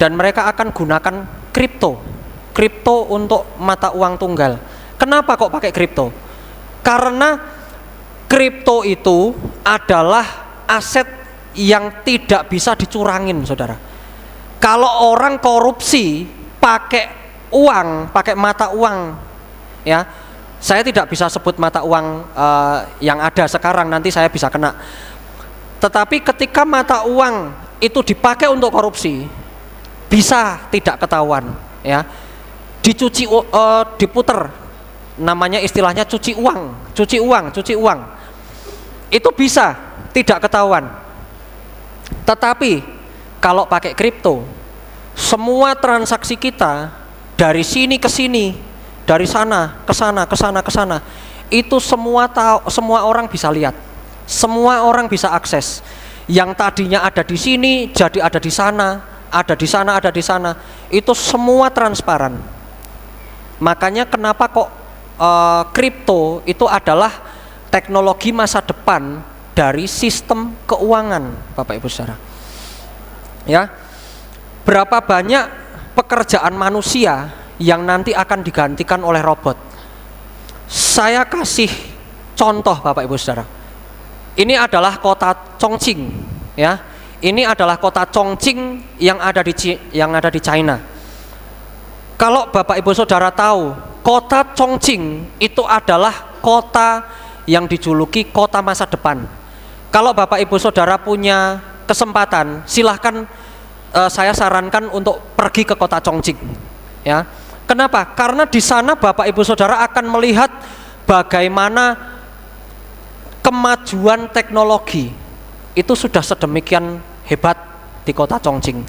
dan mereka akan gunakan kripto untuk mata uang tunggal. Kenapa kok pakai kripto? Karena kripto itu adalah aset yang tidak bisa dicurangin, Saudara. Kalau orang korupsi pakai uang, pakai mata uang, ya, saya tidak bisa sebut mata uang yang ada sekarang, nanti saya bisa kena. Tetapi ketika mata uang itu dipakai untuk korupsi, bisa tidak ketahuan, ya. Dicuci, diputer, namanya istilahnya cuci uang. Itu bisa tidak ketahuan. Tetapi kalau pakai kripto, semua transaksi kita dari sini ke sini, dari sana ke sana, itu semua orang bisa lihat, semua orang bisa akses. Yang tadinya ada di sini jadi ada di sana, ada di sana, itu semua transparan. Makanya kenapa kok kripto itu adalah teknologi masa depan dari sistem keuangan, Bapak Ibu Saudara. Ya, berapa banyak pekerjaan manusia yang nanti akan digantikan oleh robot? Saya kasih contoh, Bapak Ibu Saudara. Ini adalah kota Chongqing, ya. Ini adalah kota Chongqing yang ada di China. Kalau Bapak Ibu Saudara tahu, kota Chongqing itu adalah kota yang dijuluki kota masa depan. Kalau Bapak Ibu Saudara punya kesempatan, silahkan saya sarankan untuk pergi ke kota Chongqing. Ya, kenapa? Karena di sana Bapak Ibu Saudara akan melihat bagaimana kemajuan teknologi itu sudah sedemikian hebat di kota Chongqing.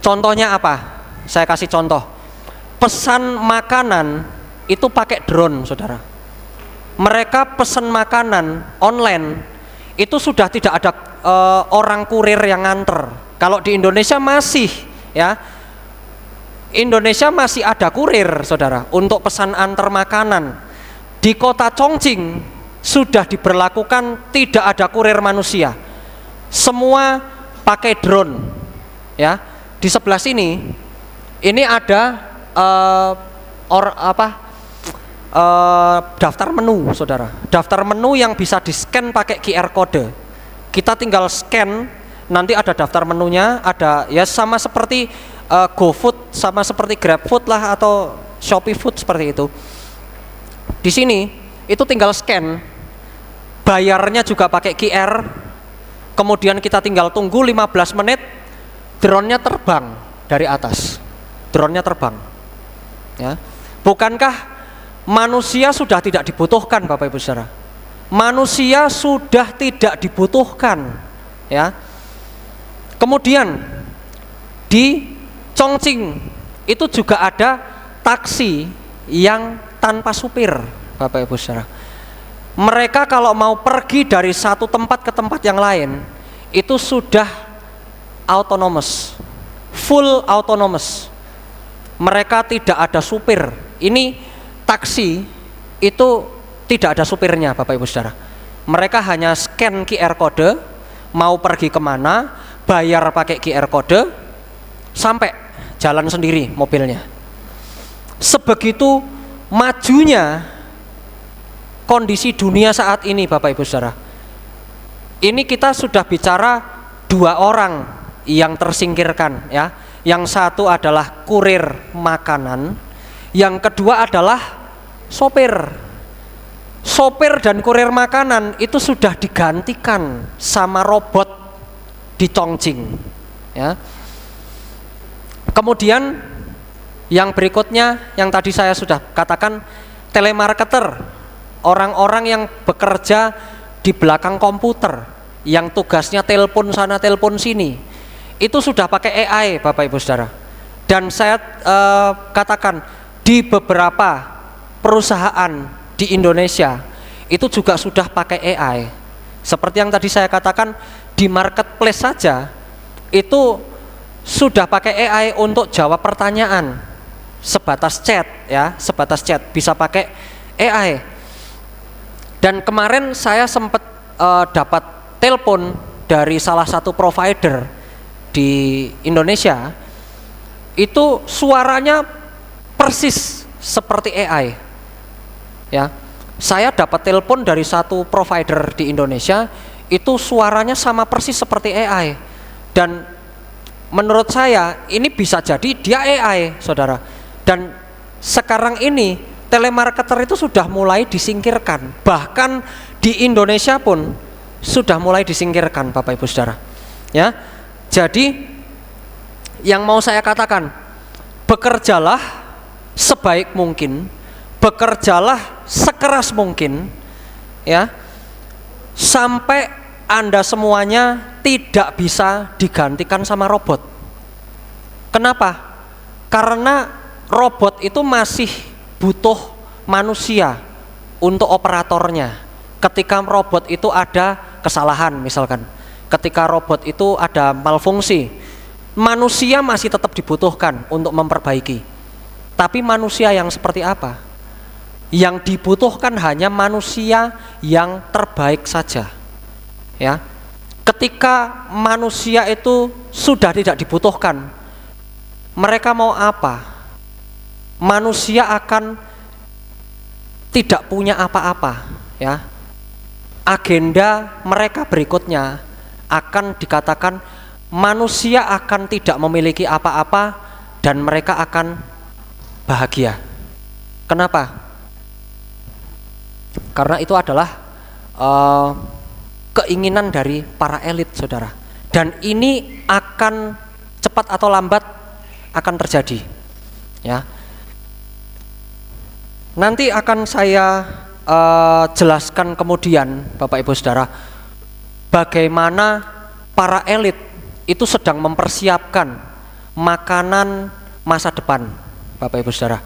Contohnya apa? Saya kasih contoh. Pesan makanan itu pakai drone, saudara. Mereka pesan makanan online itu sudah tidak ada orang kurir yang nganter. Kalau di Indonesia masih, ya, Indonesia masih ada kurir, saudara, untuk pesan antar makanan. Di kota Chongqing sudah diberlakukan tidak ada kurir manusia, semua pakai drone. Ya, di sebelah sini ini ada daftar menu, saudara. Daftar menu yang bisa di-scan pakai QR code. Kita tinggal scan, nanti ada daftar menunya, ada ya sama seperti GoFood, sama seperti GrabFood lah atau Shopee Food seperti itu. Di sini itu tinggal scan, bayarnya juga pakai QR. Kemudian kita tinggal tunggu 15 menit, drone-nya terbang dari atas. Drone-nya terbang. Ya. Bukankah manusia sudah tidak dibutuhkan, Bapak Ibu Saudara? Manusia sudah tidak dibutuhkan, ya. Kemudian di Chongqing itu juga ada taksi yang tanpa supir, Bapak Ibu Saudara. Mereka kalau mau pergi dari satu tempat ke tempat yang lain itu sudah autonomous, full autonomous. Mereka tidak ada supir. Ini taksi itu tidak ada supirnya, Bapak Ibu Saudara. Mereka hanya scan QR code, mau pergi kemana, bayar pakai QR code, sampai jalan sendiri mobilnya. Sebegitu majunya kondisi dunia saat ini, Bapak Ibu Saudara. Ini kita sudah bicara dua orang yang tersingkirkan, ya. Yang satu adalah kurir makanan, yang kedua adalah sopir. Sopir dan kurir makanan itu sudah digantikan sama robot di Chongqing, ya. Kemudian yang berikutnya yang tadi saya sudah katakan, telemarketer, orang-orang yang bekerja di belakang komputer, yang tugasnya telepon sana telepon sini. Itu sudah pakai AI, Bapak Ibu Saudara. Dan saya katakan di beberapa perusahaan di Indonesia itu juga sudah pakai AI. Seperti yang tadi saya katakan, di marketplace saja itu sudah pakai AI untuk jawab pertanyaan sebatas chat, ya, sebatas chat, bisa pakai AI. Dan kemarin saya sempat dapat telepon dari salah satu provider di Indonesia, itu suaranya persis seperti AI, ya. Saya dapat telepon dari satu provider di Indonesia, itu suaranya sama persis seperti AI. Dan menurut saya ini bisa jadi dia AI, saudara. Dan sekarang ini telemarketer itu sudah mulai disingkirkan, bahkan di Indonesia pun sudah mulai disingkirkan, Bapak Ibu Saudara, ya. Jadi yang mau saya katakan, bekerjalah sebaik mungkin, bekerjalah sekeras mungkin, ya, sampai Anda semuanya tidak bisa digantikan sama robot. Kenapa? Karena robot itu masih butuh manusia untuk operatornya. Ketika robot itu ada kesalahan, misalkan ketika robot itu ada malfungsi, manusia masih tetap dibutuhkan untuk memperbaiki. Tapi manusia yang seperti apa? Yang dibutuhkan hanya manusia yang terbaik saja, ya. Ketika manusia itu sudah tidak dibutuhkan, mereka mau apa? Manusia akan tidak punya apa-apa, ya. Agenda mereka berikutnya akan dikatakan manusia akan tidak memiliki apa-apa dan mereka akan bahagia. Kenapa? Karena itu adalah keinginan dari para elit, saudara. Dan ini akan cepat atau lambat akan terjadi. Ya. Nanti akan saya jelaskan kemudian, Bapak Ibu Saudara, bagaimana para elit itu sedang mempersiapkan makanan masa depan, Bapak Ibu Saudara.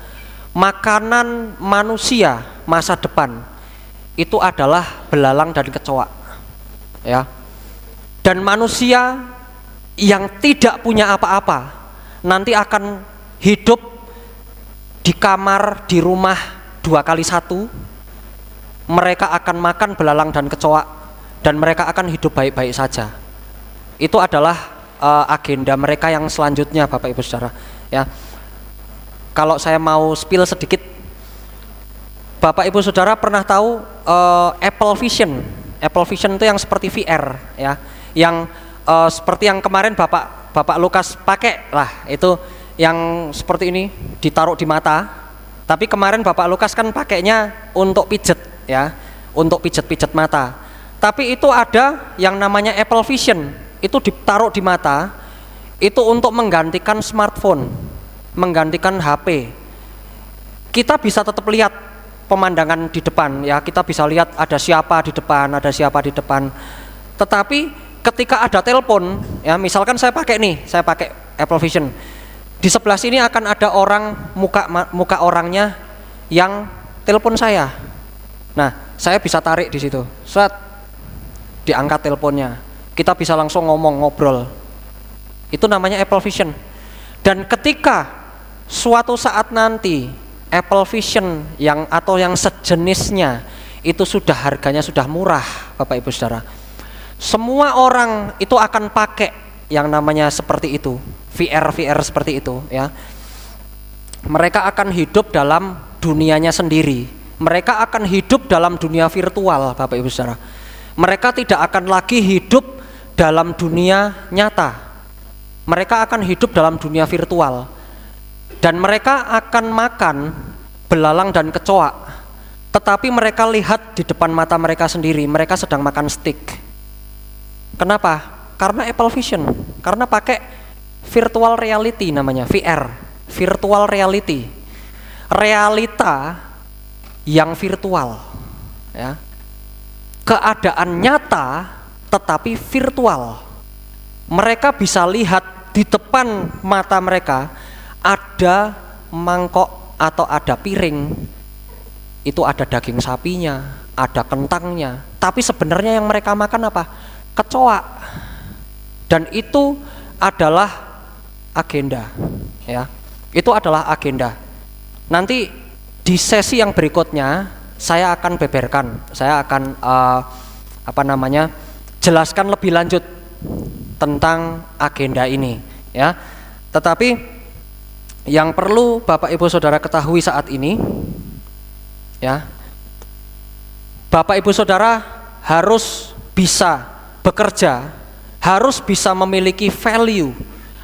Makanan manusia masa depan itu adalah belalang dan kecoa, ya. Dan manusia yang tidak punya apa-apa nanti akan hidup di kamar, di rumah 2x1. Mereka akan makan belalang dan kecoa dan mereka akan hidup baik-baik saja. Itu adalah agenda mereka yang selanjutnya, Bapak Ibu Saudara, ya. Kalau saya mau spill sedikit, Bapak Ibu Saudara pernah tahu Apple Vision? Apple Vision itu yang seperti VR, ya, yang seperti yang kemarin Bapak Lukas pakai lah, itu yang seperti ini ditaruh di mata. Tapi kemarin Bapak Lukas kan pakainya untuk pijet, ya, untuk pijet-pijet mata. Tapi itu ada yang namanya Apple Vision, itu ditaruh di mata, itu untuk menggantikan smartphone, menggantikan HP. Kita bisa tetap lihat pemandangan di depan, ya, kita bisa lihat ada siapa di depan, ada siapa di depan. Tetapi ketika ada telepon, ya, misalkan saya pakai Apple Vision, di sebelah sini akan ada orang, muka orangnya yang telepon saya. Nah, saya bisa tarik di situ, set, diangkat teleponnya, kita bisa langsung ngobrol. Itu namanya Apple Vision. Dan ketika suatu saat nanti Apple Vision atau yang sejenisnya itu sudah harganya sudah murah, Bapak Ibu Saudara, semua orang itu akan pakai yang namanya seperti itu, VR seperti itu, ya. Mereka akan hidup dalam dunianya sendiri. Mereka akan hidup dalam dunia virtual, Bapak Ibu Saudara. Mereka tidak akan lagi hidup dalam dunia nyata. Mereka akan hidup dalam dunia virtual. Dan mereka akan makan belalang dan kecoa, tetapi mereka lihat di depan mata mereka sendiri, mereka sedang makan steak. Kenapa? Karena Apple Vision, karena pakai virtual reality namanya, VR, virtual reality, realita yang virtual, ya. Keadaan nyata tetapi virtual. Mereka bisa lihat di depan mata mereka ada mangkok atau ada piring, itu ada daging sapinya, ada kentangnya, tapi sebenarnya yang mereka makan apa? Kecoa. Dan itu adalah agenda, ya. Itu adalah agenda. Nanti di sesi yang berikutnya saya akan beberkan, saya akan jelaskan lebih lanjut tentang agenda ini, ya. Tetapi yang perlu Bapak Ibu Saudara ketahui saat ini, ya, Bapak Ibu Saudara harus bisa bekerja, harus bisa memiliki value,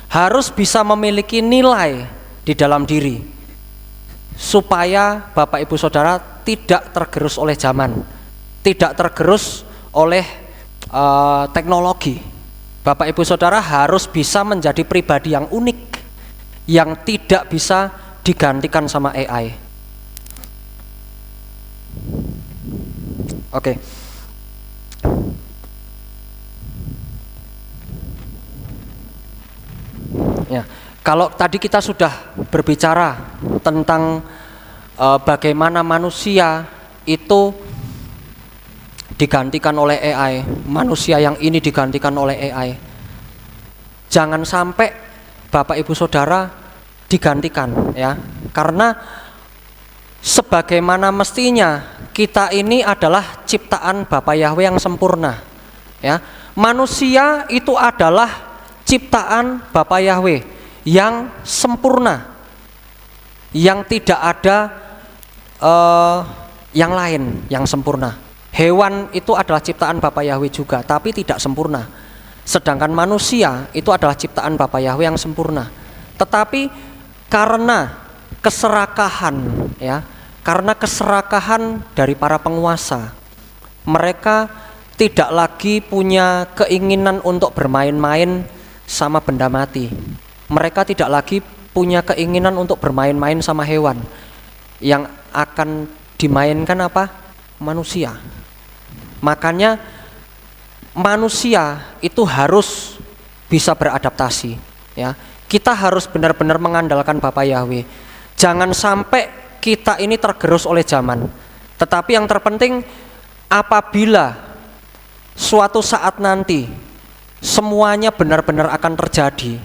harus bisa memiliki nilai di dalam diri, supaya Bapak Ibu Saudara tidak tergerus oleh zaman, tidak tergerus oleh teknologi. Bapak Ibu Saudara harus bisa menjadi pribadi yang unik, yang tidak bisa digantikan sama AI. Oke. Ya, kalau tadi kita sudah berbicara tentang bagaimana manusia itu digantikan oleh AI, manusia yang ini digantikan oleh AI. Jangan sampai Bapak Ibu Saudara digantikan, ya. Karena sebagaimana mestinya kita ini adalah ciptaan Bapa Yahweh yang sempurna, ya. Manusia itu adalah ciptaan Bapa Yahweh yang sempurna, yang tidak ada yang lain yang sempurna. Hewan itu adalah ciptaan Bapa Yahweh juga, tapi tidak sempurna. Sedangkan manusia itu adalah ciptaan Bapa Yahweh yang sempurna. Tetapi karena keserakahan, ya, karena keserakahan dari para penguasa. Mereka tidak lagi punya keinginan untuk bermain-main sama benda mati. Mereka tidak lagi punya keinginan untuk bermain-main sama hewan. Yang akan dimainkan apa? Manusia. Makanya manusia itu harus bisa beradaptasi, ya. Kita harus benar-benar mengandalkan Bapa Yahweh. Jangan sampai kita ini tergerus oleh zaman. Tetapi yang terpenting, apabila suatu saat nanti semuanya benar-benar akan terjadi,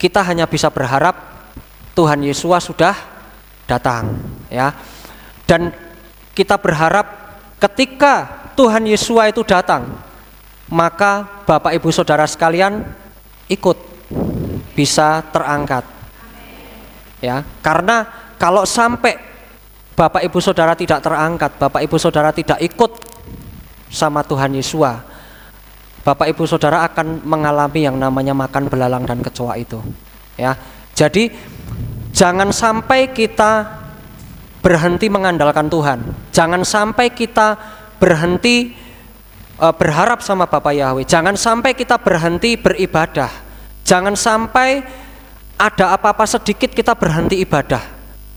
kita hanya bisa berharap Tuhan Yesus sudah datang, ya. Dan kita berharap ketika Tuhan Yesus itu datang, maka Bapak Ibu Saudara sekalian ikut bisa terangkat, ya. Karena kalau sampai Bapak Ibu Saudara tidak terangkat, Bapak Ibu Saudara tidak ikut sama Tuhan Yesus, Bapak Ibu Saudara akan mengalami yang namanya makan belalang dan kecoa itu, ya. Jadi jangan sampai kita berhenti mengandalkan Tuhan. Jangan sampai kita berhenti berharap sama Bapa Yahweh. Jangan sampai kita berhenti beribadah. Jangan sampai ada apa-apa sedikit kita berhenti ibadah.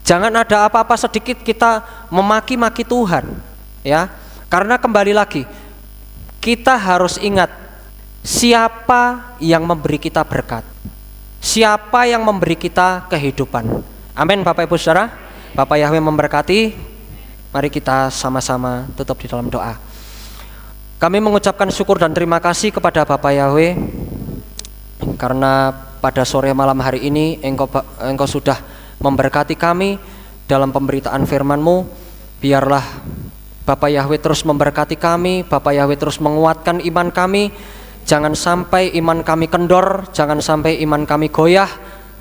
Jangan ada apa-apa sedikit kita memaki-maki Tuhan, ya. Karena kembali lagi, kita harus ingat siapa yang memberi kita berkat, siapa yang memberi kita kehidupan. Amin Bapak Ibu Saudara. Bapak Yahweh memberkati. Mari kita sama-sama tutup di dalam doa. Kami mengucapkan syukur dan terima kasih kepada Bapak Yahweh, karena pada sore malam hari ini Engkau sudah memberkati kami dalam pemberitaan firman-Mu. Biarlah Bapak Yahweh terus memberkati kami, Bapak Yahweh terus menguatkan iman kami. Jangan sampai iman kami kendor, jangan sampai iman kami goyah,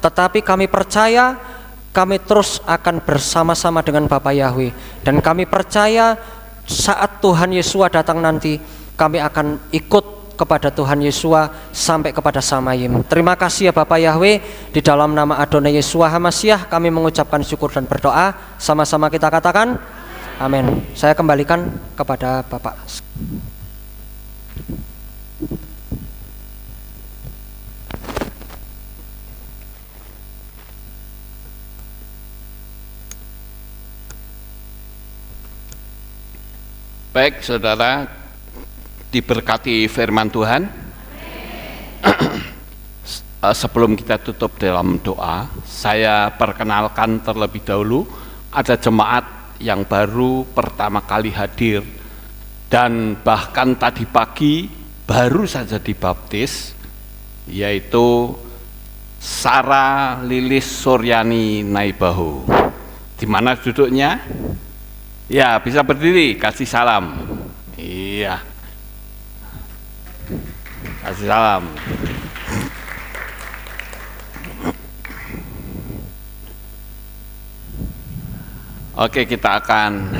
tetapi kami percaya kami terus akan bersama-sama dengan Bapak Yahweh. Dan kami percaya saat Tuhan Yesus datang nanti, kami akan ikut kepada Tuhan Yesus sampai kepada Samayim. Terima kasih ya Bapak Yahweh. Di dalam nama Adonai Yeshua HaMashiach kami mengucapkan syukur dan berdoa. Sama-sama kita katakan amin. Saya kembalikan kepada Bapak. Baik, saudara, diberkati firman Tuhan. Sebelum kita tutup dalam doa, saya perkenalkan terlebih dahulu ada jemaat yang baru pertama kali hadir dan bahkan tadi pagi baru saja dibaptis, yaitu Sarah Lilis Suryani Naibaho. Di mana duduknya? Ya, bisa berdiri, kasih salam. Iya, kasih salam. Oke, kita akan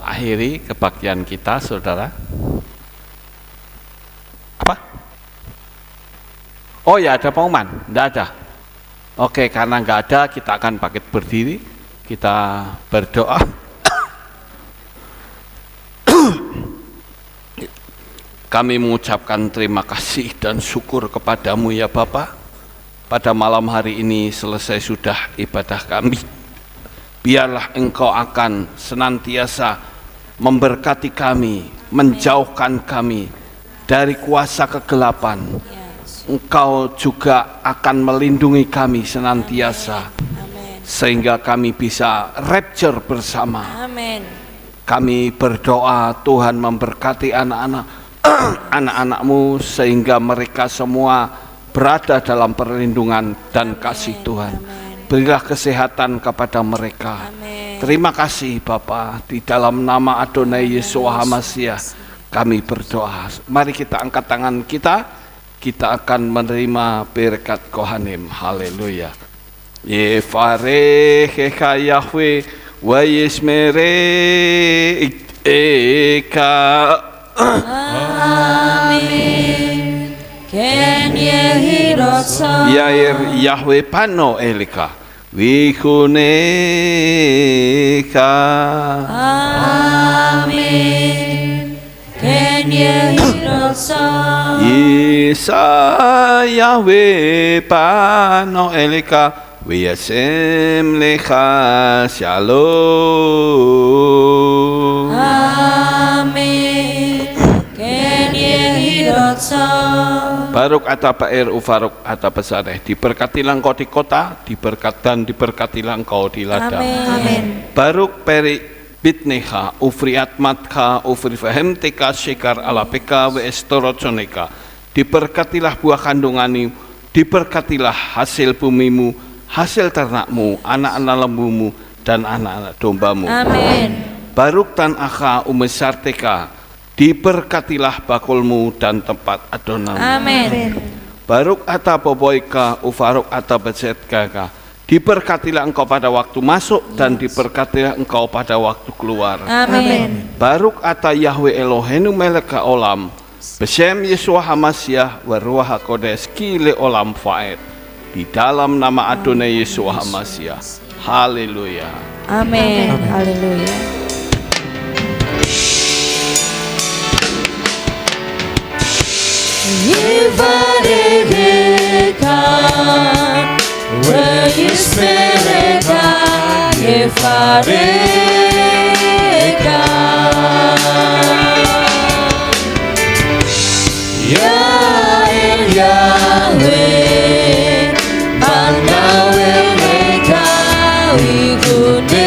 akhiri kebaktian kita, saudara. Apa? Oh ya, ada pengumuman? Tidak ada. Oke, karena nggak ada, kita akan bangkit berdiri. Kita berdoa. Kami mengucapkan terima kasih dan syukur kepadamu ya Bapa. Pada malam hari ini selesai sudah ibadah kami. Biarlah Engkau akan senantiasa memberkati kami, menjauhkan kami dari kuasa kegelapan. Engkau juga akan melindungi kami senantiasa. Sehingga kami bisa rapture bersama. Amin. Kami berdoa Tuhan memberkati anak-anak-Mu sehingga mereka semua berada dalam perlindungan dan kasih Tuhan. Berilah kesehatan kepada mereka. Amin. Terima kasih Bapa, di dalam nama Adonai Yeshua HaMashiach kami berdoa. Mari kita angkat tangan kita akan menerima berkat Kohanim. Haleluya. Yefarehecha Yahweh wa yismere eka. Amin. Ken yehi rotso. Yair Yahweh pano elika Wihuneka. Amen. Kenya hirosa. Isa Yahweh pano elika. Wiyasem lecha shalom. Amen. Kenya hirosa. Baruk ata Pair ufaruk ata pesareh. Diberkatilah engkau di kota, diberkatilah engkau di ladang. Amin. Baruk peri bitneha ufriat matka ufri fahemteka shekar alapeka we estoroconeka. Diberkatilah buah kandunganmu, diberkatilah hasil bumimu, hasil ternakmu, anak-anak lembumu, dan anak-anak dombamu. Amin. Baruk tan akha umesarteka, diberkatilah bakulmu dan tempat adonamu. Amin. Baruk ata boboika ufaruk ata besetkaka, diberkatilah engkau pada waktu masuk dan diberkatilah engkau pada waktu keluar. Amin. Baruk ata Yahweh Eloheinu meleka olam, besem Yeshua Hamasyah wa ruah hakodes kile olam faed. Di dalam nama Adonai Yeshua Hamasyah. Haleluya. Amin. Haleluya. Yevareka, Yismereka, Yevareka. Ya El Yahweh, Panaweleka, Wiguneka.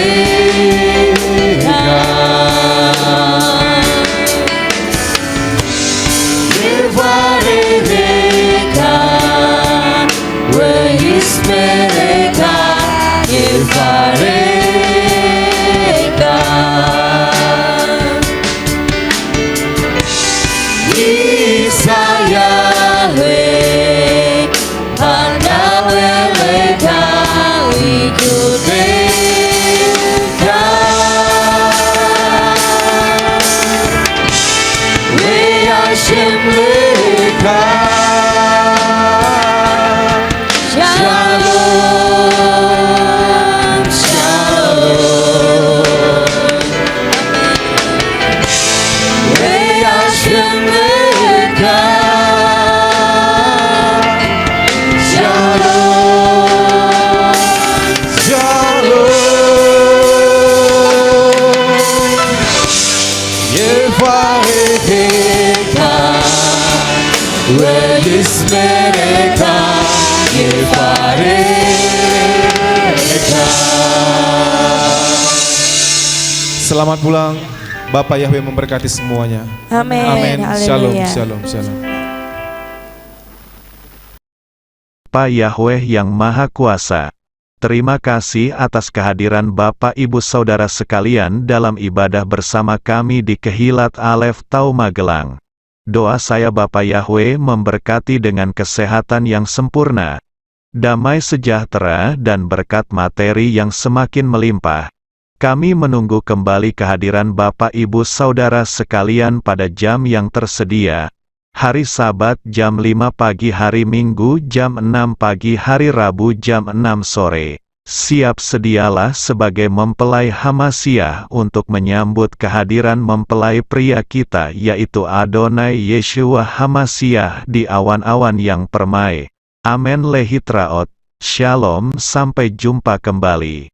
Yevareka, Yismereka, Yevareka. Yahweh, Panaweleka, Wiguneka. Hashem leka. Shalom, shalom. Hashem leka. Shalom, shalom. Yevareka, Yismereka, Yevareka. Selamat pulang. Bapak Yahweh memberkati semuanya. Amin. Amin. Shalom, Haleluya. shalom, shalom. Pak Yahweh yang Maha Kuasa, terima kasih atas kehadiran Bapak Ibu Saudara sekalian dalam ibadah bersama kami di Kehilat Alef Tau Magelang. Doa saya Bapak Yahweh memberkati dengan kesehatan yang sempurna, damai sejahtera dan berkat materi yang semakin melimpah. Kami menunggu kembali kehadiran Bapak Ibu Saudara sekalian pada jam yang tersedia. Hari Sabat jam 5 pagi, hari Minggu jam 6 pagi, hari Rabu jam 6 sore. Siap sedialah sebagai mempelai Hamasyah untuk menyambut kehadiran mempelai pria kita yaitu Adonai Yeshua Hamasyah di awan-awan yang permai. Amen lehitraot. Shalom, sampai jumpa kembali.